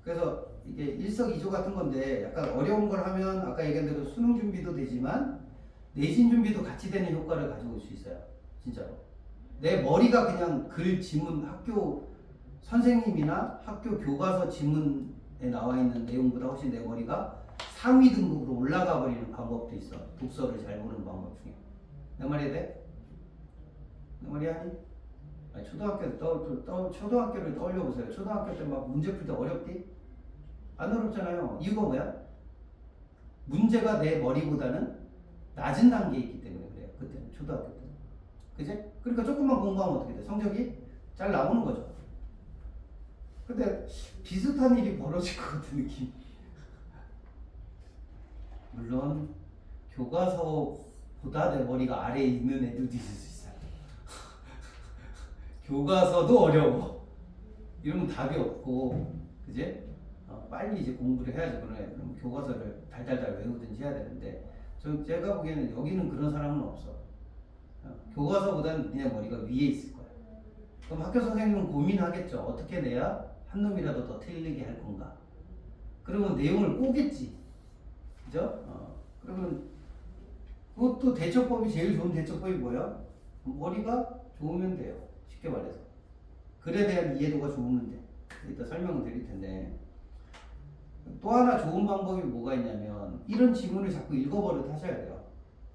그래서 이게 일석이조 같은 건데 약간 어려운 걸 하면 아까 얘기한 대로 수능 준비도 되지만 내신 준비도 같이 되는 효과를 가지고 올 수 있어요. 진짜로. 내 머리가 그냥 글 지문 학교 선생님이나 학교 교과서 지문에 나와 있는 내용보다 훨씬 내 머리가 상위 등급으로 올라가 버리는 방법도 있어. 독서를 잘 보는 방법 중에. 내 말이 돼? 내 말이 아니? 아니 초등학교를 떠올려 보세요. 초등학교 때 막 문제 풀 때 어렵디? 안 어렵잖아요. 이유가 뭐야? 문제가 내 머리보다는 낮은 단계에 있기 때문에 그래요. 그때는 초등학교 때는. 그지? 그러니까 조금만 공부하면 어떻게 돼? 성적이 잘 나오는 거죠. 근데 비슷한 일이 벌어질 것 같은 느낌. 물론 교과서보다 내 머리가 아래에 있는 애들도 있을 수 있어요. 교과서도 어려워. 이러면 답이 없고, 그지? 빨리 이제 공부를 해야지. 그럼 교과서를 달달달 외우든지 해야 되는데, 제가 보기에는 여기는 그런 사람은 없어. 교과서보다는 내 머리가 위에 있을 거야. 그럼 학교 선생님은 고민하겠죠. 어떻게 내야 한 놈이라도 더 틀리게 할 건가? 그러면 내용을 꼬겠지. 그죠? 그러면 그것도 대처법이 제일 좋은 대처법이 뭐야? 머리가 좋으면 돼요. 쉽게 말해서. 글에 대한 이해도가 좋으면 돼. 이따 설명을 드릴 텐데. 또 하나 좋은 방법이 뭐가 있냐면 이런 지문을 자꾸 읽어버릇 하셔야 돼요.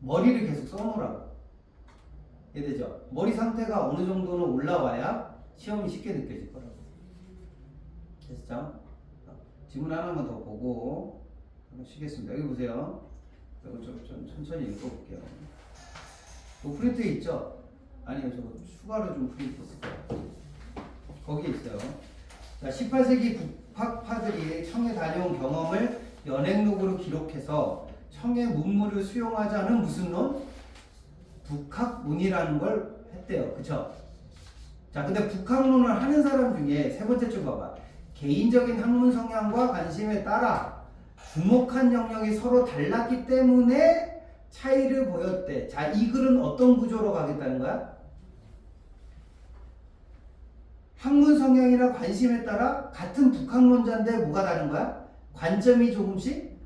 머리를 계속 써놓으라고. 이해되죠? 머리 상태가 어느 정도는 올라와야 시험이 쉽게 느껴질 거라고. 됐죠? 지문 하나만 더 보고 쉬겠습니다. 여기 보세요. 이거 좀 천천히 읽어볼게요. 뭐 프린트 있죠? 아니요, 저거 추가로 좀 프린트 있을 거예요. 거기에 있어요. 자, 18세기 북학파들이 청에 다녀온 경험을 연행록으로 기록해서 청의 문물을 수용하자는 무슨 론? 북학론이라는 걸 했대요. 그쵸? 자, 근데 북학론을 하는 사람 중에 세 번째 줄 봐봐. 개인적인 학문 성향과 관심에 따라 주목한 영역이 서로 달랐기 때문에 차이를 보였대. 자, 이 글은 어떤 구조로 가겠다는 거야? 학문 성향이나 관심에 따라 같은 북학론자인데 뭐가 다른 거야? 관점이 조금씩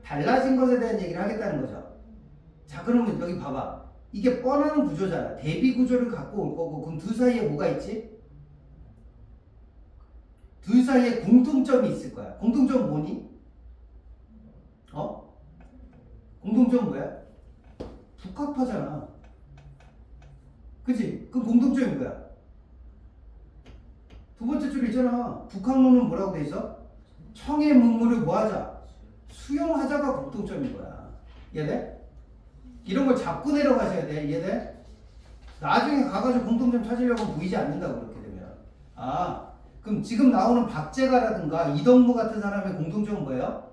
달라진 것에 대한 얘기를 하겠다는 거죠. 자, 그러면 여기 봐봐. 이게 뻔한 구조잖아. 대비 구조를 갖고 올 거고, 그럼 둘 사이에 뭐가 있지? 둘 사이에 공통점이 있을 거야. 공통점 뭐니? 공통점 뭐야? 북학파잖아. 그치? 그 공통점이 뭐야? 두 번째 줄에 있잖아. 북학론은 뭐라고 돼 있어? 청의 문물을 뭐하자? 수용하자가 공통점인 거야. 이해돼? 이런 걸 잡고 내려가셔야 돼. 이해돼? 나중에 가가지고 공통점 찾으려고 보이지 않는다고 그렇게 되면. 그럼 지금 나오는 박제가라든가 이덕무 같은 사람의 공통점은 뭐예요?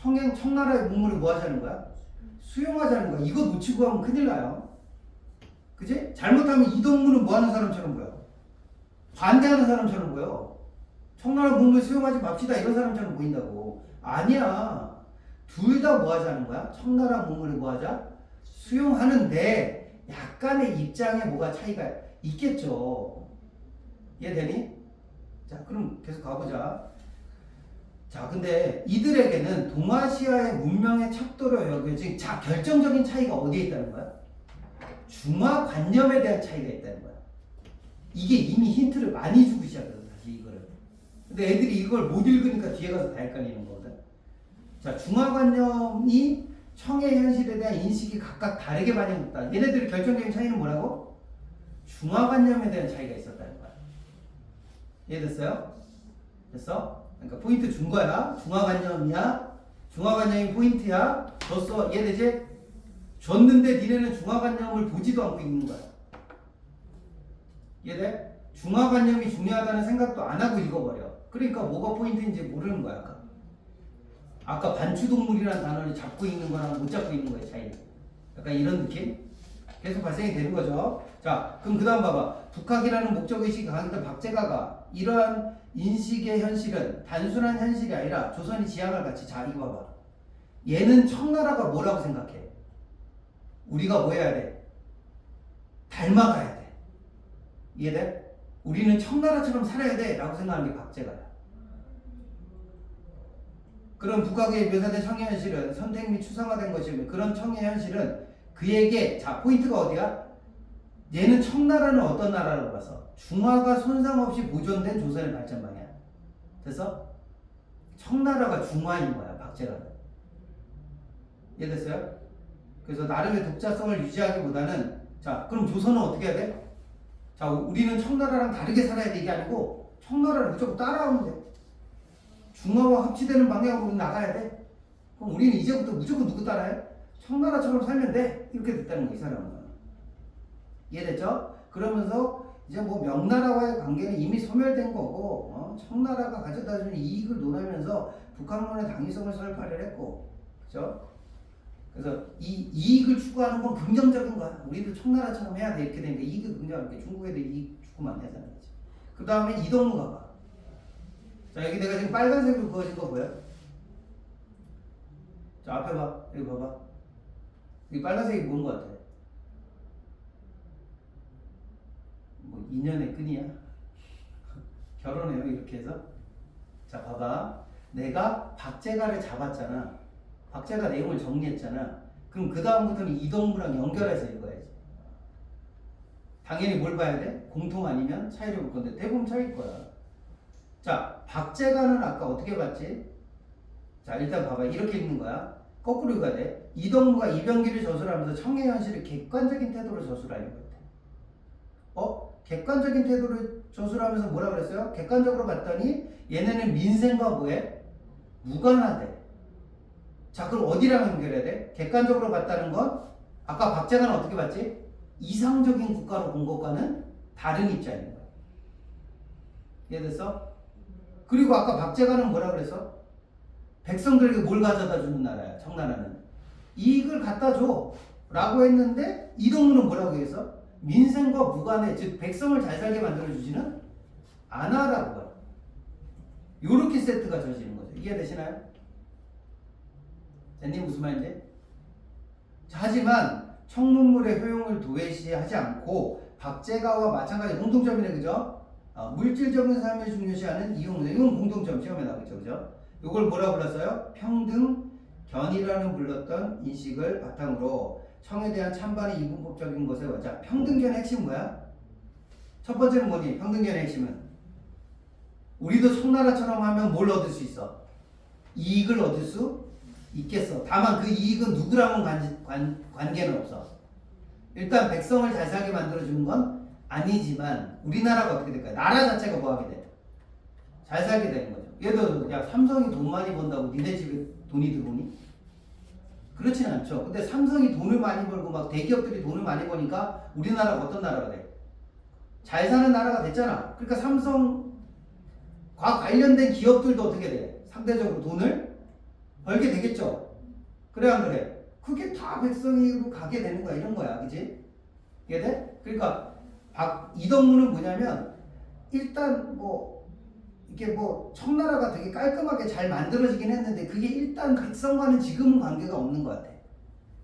청나라의 문물을 뭐 하자는 거야? 수용하자는 거야. 이거 놓치고 하면 큰일 나요. 그지? 잘못하면 이덕무는 뭐 하는 사람처럼 보여? 반대하는 사람처럼 보여. 청나라 문물 수용하지 맙시다 이런 사람처럼 보인다고. 아니야. 둘 다 뭐 하자는 거야? 청나라 문물을 뭐 하자? 수용하는데 약간의 입장에 뭐가 차이가 있겠죠. 이해되니? 자, 그럼 계속 가보자. 자, 근데 이들에게는 동아시아의 문명의 척도로 여겨진 결정적인 차이가 어디에 있다는 거야? 중화관념에 대한 차이가 있다는 거야. 이게 이미 힌트를 많이 주고 시작하거든, 사실 이거를. 근데 애들이 이걸 못 읽으니까 뒤에 가서 다 헷갈리는 거거든. 자, 중화관념이 청의 현실에 대한 인식이 각각 다르게 반영됐다. 얘네들의 결정적인 차이는 뭐라고? 중화관념에 대한 차이가 있었다는 거야. 이해됐어요? 됐어? 그러니까 포인트 준 거야. 중화관념이야. 중화관념이 포인트야. 줬어. 이해되지? 줬는데 니네는 중화관념을 보지도 않고 있는 거야. 이해돼? 중화관념이 중요하다는 생각도 안 하고 읽어버려. 그러니까 뭐가 포인트인지 모르는 거야. 아까 반추동물이라는 단어를 잡고 있는 거랑 못 잡고 있는 거의 차이. 약간 이런 느낌? 계속 발생이 되는 거죠. 자, 그럼 그 다음 봐봐. 북학이라는 목적의식이 강했던 박제가가 이러한 인식의 현실은 단순한 현실이 아니라 조선이 지향할 가치. 자, 이거 봐봐. 얘는 청나라가 뭐라고 생각해? 우리가 뭐 해야 돼? 닮아가야 돼. 이해돼? 우리는 청나라처럼 살아야 돼 라고 생각하는 게 박제가야. 그런 북학에 묘사된 청의 현실은 선택 및 추상화된 것이며 그런 청의 현실은 그에게 자 포인트가 어디야? 얘는 청나라는 어떤 나라라고 봐서 중화가 손상 없이 보존된 조선의 발전 방향. 됐어? 청나라가 중화인 거야 박제가는. 이해됐어요? 그래서 나름의 독자성을 유지하기보다는 자 그럼 조선은 어떻게 해야 돼? 자 우리는 청나라랑 다르게 살아야 돼 이게 아니고 청나라를 무조건 따라오면 돼. 중화와 합치되는 방향으로 나가야 돼. 그럼 우리는 이제부터 무조건 누구 따라해? 청나라처럼 살면 돼. 이렇게 됐다는 거 이 사람은. 이해됐죠? 그러면서 이제 뭐 명나라와의 관계는 이미 소멸된 거고 청나라가 가져다주는 이익을 논하면서 북한론의 당위성을 설파를 했고, 그죠? 그래서 이 이익을 추구하는 건 긍정적인 거야. 우리도 청나라처럼 해야 돼 이렇게 되니까 이익을 긍정하는 게 중국 애들 이익 추구 많이 하잖아. 그 다음에 이동무 가봐. 자 여기 내가 지금 빨간색으로 그어진 거 보여? 자 앞에 봐. 여기 봐봐. 이 빨간색이 뭔 거 같아? 뭐 인연의 끈이야? 결혼해요 이렇게 해서? 자 봐봐. 내가 박제가를 잡았잖아. 박제가 내용을 정리했잖아. 그럼 그 다음부터는 이동무랑 연결해서 읽어야지. 당연히 뭘 봐야 돼? 공통 아니면 차이를 볼 건데 대부분 차이일 거야. 자 박제가는 아까 어떻게 봤지? 자 일단 봐봐. 이렇게 읽는 거야. 거꾸로 읽어야 돼. 이동무가 이병기를 저술하면서 청해 현실을 객관적인 태도로 저술하려고 했대. 객관적인 태도를 저술하면서 뭐라 그랬어요? 객관적으로 봤더니 얘네는 민생과 뭐해? 무관하대. 자 그럼 어디랑 연결해야 돼? 객관적으로 봤다는 건 아까 박제가는 어떻게 봤지? 이상적인 국가로 본 것과는 다른 입장인 거야. 이해됐어? 그리고 아까 박제가는 뭐라 그랬어? 백성들에게 뭘 가져다 주는 나라야. 청나라는 이익을 갖다 줘 라고 했는데 이동무는 뭐라고 했어? 민생과 무관해. 즉 백성을 잘 살게 만들어 주지는 않아라고 봐. 요렇게 세트가 져지는 거죠. 이해되시나요? 쟤님 무슨 말인지? 자, 하지만 청문물의 효용을 도외시하지 않고 박제가와 마찬가지 공통점이네. 그죠? 물질적인 삶을 중요시하는 이용. 이건 공통점 시험에 나오겠죠. 그죠? 이걸 뭐라 불렀어요? 평등견이라는 불렀던 인식을 바탕으로 청에 대한 찬반의 이분법적인 것에 와자. 평등견의 핵심 뭐야? 첫 번째는 뭐니? 평등견의 핵심은 우리도 청나라처럼 하면 뭘 얻을 수 있어? 이익을 얻을 수 있겠어. 다만 그 이익은 누구랑은 관계는 없어. 일단 백성을 잘 살게 만들어주는 건 아니지만 우리나라가 어떻게 될까요? 나라 자체가 뭐 하게 돼? 잘 살게 되는 거죠. 예를 들어 야 삼성이 돈 많이 번다고 니네 집에 돈이 들어오니? 그렇진 않죠. 근데 삼성이 돈을 많이 벌고 막 대기업들이 돈을 많이 버니까 우리나라가 어떤 나라가 돼? 잘 사는 나라가 됐잖아. 그러니까 삼성과 관련된 기업들도 어떻게 돼? 상대적으로 돈을 벌게 되겠죠. 그래 안 그래? 그게 다 백성으로 가게 되는 거야. 이런 거야. 그치? 이해돼? 그러니까 이동무는 뭐냐면 일단 뭐 이게 뭐 청나라가 되게 깔끔하게 잘 만들어지긴 했는데 그게 일단 백성과는 지금은 관계가 없는 것 같아.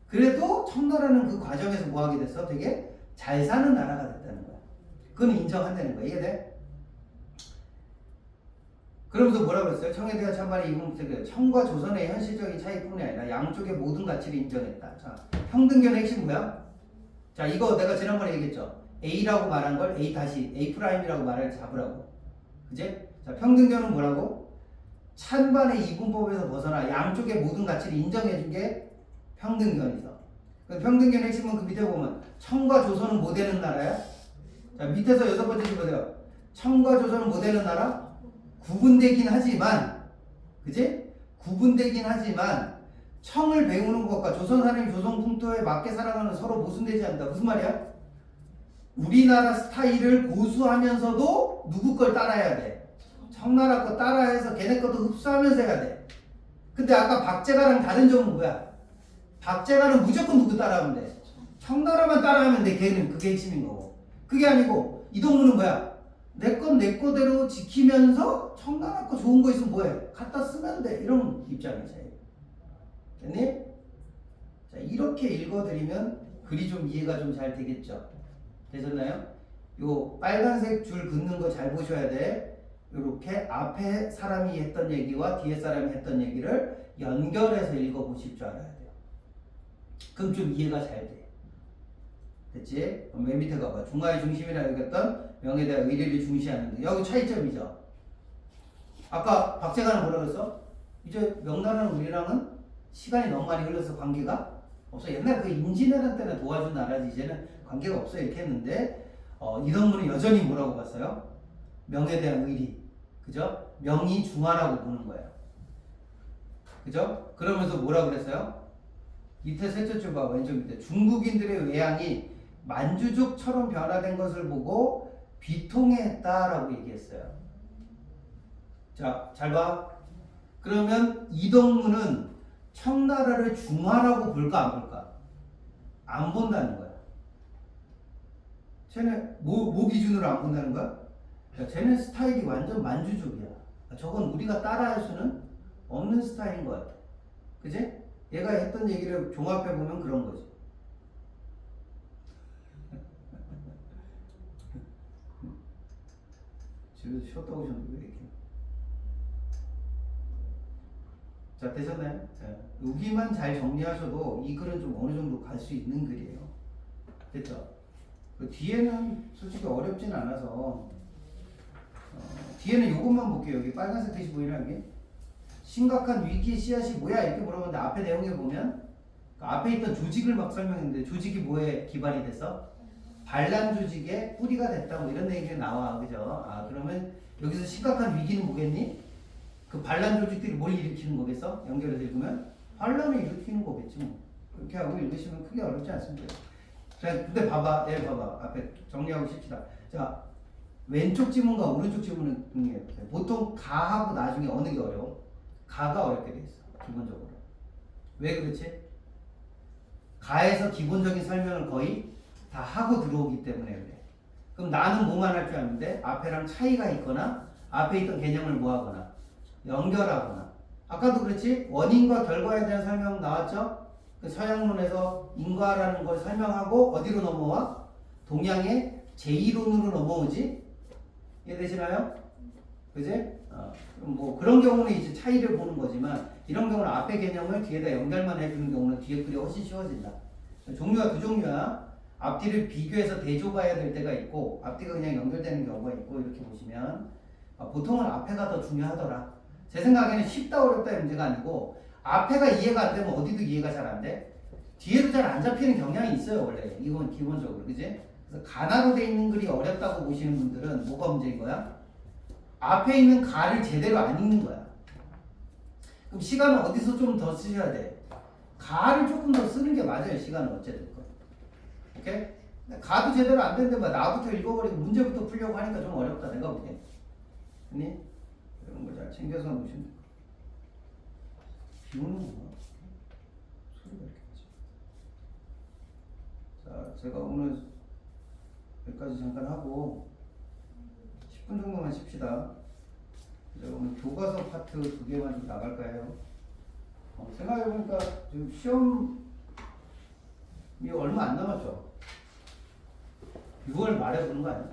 그래도 청나라는 그 과정에서 뭐 하게 됐어? 되게 잘 사는 나라가 됐다는 거야. 그건 인정한다는 거야. 이해돼? 그러면서 뭐라 그랬어요? 청에 대한 찬반의 이분법적 청과 조선의 현실적인 차이뿐이 아니라 양쪽의 모든 가치를 인정했다. 자, 평등견의 핵심 뭐야? 자, 이거 내가 지난번에 얘기했죠. A라고 말한 걸 A 다시 A 프라임이라고 말을 잡으라고. 그지? 자, 평등견은 뭐라고? 찬반의 이분법에서 벗어나 양쪽의 모든 가치를 인정해준 게 평등견이죠. 평등견의 핵심은 그 밑에 보면 청과 조선은 뭐 되는 나라야? 자, 밑에서 여섯 번째 줄 보세요. 청과 조선은 뭐 되는 나라? 구분되긴 하지만, 그지? 구분되긴 하지만 청을 배우는 것과 조선 사람이 조선 풍토에 맞게 살아가는 서로 모순되지 않는다. 무슨 말이야? 우리나라 스타일을 고수하면서도 누구 걸 따라해야 돼? 청나라 거 따라해서 걔네 것도 흡수하면서 해야 돼. 근데 아까 박제가랑 다른 점은 뭐야? 박제가는 무조건 누구 따라하면 돼? 청나라만 따라하면 돼. 걔는 그게 핵심인 거고. 그게 아니고 이동무는 뭐야? 내 건 내 거대로 지키면서 청나라 거 좋은 거 있으면 뭐해? 갖다 쓰면 돼. 이런 입장이지. 됐니? 자, 이렇게 읽어드리면 글이 좀 이해가 좀 잘 되겠죠? 되셨나요? 요 빨간색 줄 긋는 거 잘 보셔야 돼. 요렇게 앞에 사람이 했던 얘기와 뒤에 사람이 했던 얘기를 연결해서 읽어보실 줄 알아야 돼요. 그럼 좀 이해가 잘 돼. 됐지? 그럼 맨 밑에 가봐. 중화의 중심이라 여겼던 명에 대한 의리를 중시하는 데. 여기 차이점이죠. 아까 박제가는 뭐라 그랬어? 이제 명나라는 우리랑은 시간이 너무 많이 흘러서 관계가 없어. 옛날 그 임진왜란 때는 도와준 나라지 이제는 관계가 없어 이렇게 했는데 이동무는 여전히 뭐라고 봤어요? 명에 대한 의리. 그죠? 명이 중화라고 보는 거예요. 그죠? 그러면서 뭐라 그랬어요? 밑에 셋째 줄 봐. 왼쪽 밑에 중국인들의 외양이 만주족처럼 변화된 것을 보고 비통했다라고 얘기했어요. 자, 잘 봐. 그러면 이동문은 청나라를 중화라고 볼까 안 볼까? 안 본다는 거야. 쟤네 뭐 기준으로 안 본다는 거야? 야, 쟤네 스타일이 완전 만주족이야. 저건 우리가 따라할 수는 없는 스타일인 것 같아. 그지? 얘가 했던 얘기를 종합해 보면 그런 거지. 집에서 쉬었다 오셨는데 왜 이렇게? 자, 되셨나요? 자, 여기만 잘 정리하셔도 이 글은 좀 어느 정도 갈 수 있는 글이에요. 됐죠? 그 뒤에는 솔직히 어렵진 않아서 뒤에는 이것만 볼게요. 여기 빨간색 글씨 보이나요? 여기? 심각한 위기의 씨앗이 뭐야? 이렇게 물어보는데 앞에 내용에 보면 그 앞에 있던 조직을 막 설명했는데 조직이 뭐에 기반이 돼서 반란 조직의 뿌리가 됐다 뭐 이런 얘기가 나와. 그죠? 아, 그러면 여기서 심각한 위기는 뭐겠니? 그 반란 조직들이 뭘 일으키는 거겠어? 연결해서 읽으면 반란을 일으키는 거겠지 뭐. 그렇게 하고 읽으시면 크게 어렵지 않습니다. 자, 근데 봐봐, 얘 봐봐. 앞에 정리하고 싶시다. 자, 왼쪽 지문과 오른쪽 지문은 중요해요. 보통 가하고 나중에 어느 게 어려워? 가가 어렵게 돼 있어. 기본적으로. 왜 그렇지? 가에서 기본적인 설명을 거의 다 하고 들어오기 때문에 그래. 그럼 나는 뭐만 할 줄 아는데 앞에랑 차이가 있거나 앞에 있던 개념을 뭐하거나 연결하거나. 아까도 그렇지? 원인과 결과에 대한 설명 나왔죠? 그 서양론에서 인과라는 걸 설명하고 어디로 넘어와? 동양의 제2론으로 넘어오지? 이해되시나요? 그지? 그럼 뭐 그런 경우는 이제 차이를 보는 거지만 이런 경우는 앞에 개념을 뒤에다 연결만 해주는 경우는 뒤에 글이 훨씬 쉬워진다. 종류가 두 종류야. 앞뒤를 비교해서 대조봐야 될 때가 있고 앞뒤가 그냥 연결되는 경우가 있고 이렇게 보시면 보통은 앞에가 더 중요하더라. 제 생각에는 쉽다 어렵다의 문제가 아니고 앞에가 이해가 안 되면 어디도 이해가 잘 안 돼. 뒤에도 잘 안 잡히는 경향이 있어요 원래. 이건 기본적으로. 그지? 그래서 가나로 돼 있는 글이 어렵다고 보시는 분들은 뭐가 문제인 거야? 앞에 있는 가를 제대로 안 읽는 거야. 그럼 시간은 어디서 좀 더 쓰셔야 돼? 가를 조금 더 쓰는 게 맞아요. 시간은 어쨌든. 오케이? 가도 제대로 안 되는데 막 나부터 읽어버리고 문제부터 풀려고 하니까 좀 어렵다. 내가 보기엔. 아니? 이런 거 잘 챙겨서 놓으시면 돼. 비 오는 건가? 소리가 이렇게 나지. 자, 제가 오늘 여기까지 잠깐 하고 10분 정도만 쉽시다. 제가 오늘 교과서 파트 2개만 좀 나갈까 해요. 생각해보니까 지금 시험이 얼마 안 남았죠? 6월 말에 보는 거 아니야?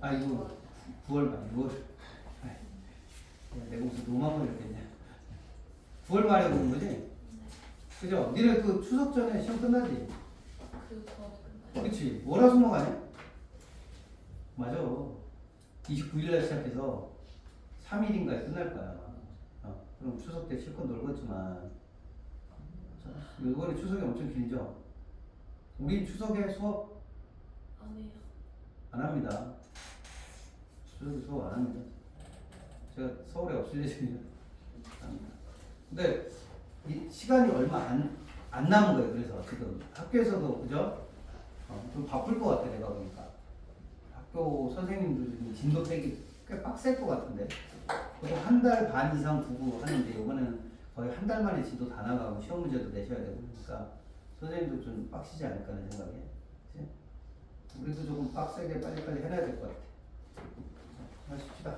아, 이거 9월 말, 6월. 내가 무슨 로마만 이랬겠냐. 9월 말에 보는 거지? 그죠? 니네 그 추석 전에 시험 끝나지? 그치? 월화수목 아니야? 맞아. 29일날 시작해서 3일인가에 끝날 거야. 그럼 추석 때 실컷 놀겠지만 이번에 추석이 엄청 길죠? 우리 추석에 수업 안 해요. 안 합니다. 추석에 수업 안 합니다. 제가 서울에 없을 예정이라 합니다. 근데 이 시간이 얼마 안 남은 거예요. 그래서 지금 학교에서도 그죠? 좀 바쁠 것 같아 내가 보니까. 학교 선생님들 지금 진도 빼기 꽤 빡셀 것 같은데 보통 한 달 반 이상 두고 하는데 이번에는 거의 한 달 만에 진도 다 나가고 시험 문제도 내셔야 되고 그러니까 선생님도 좀 빡시지 않을까 하는 생각에 그치? 우리도 조금 빡세게 빨리빨리 해놔야 될 것 같아. 하십시다.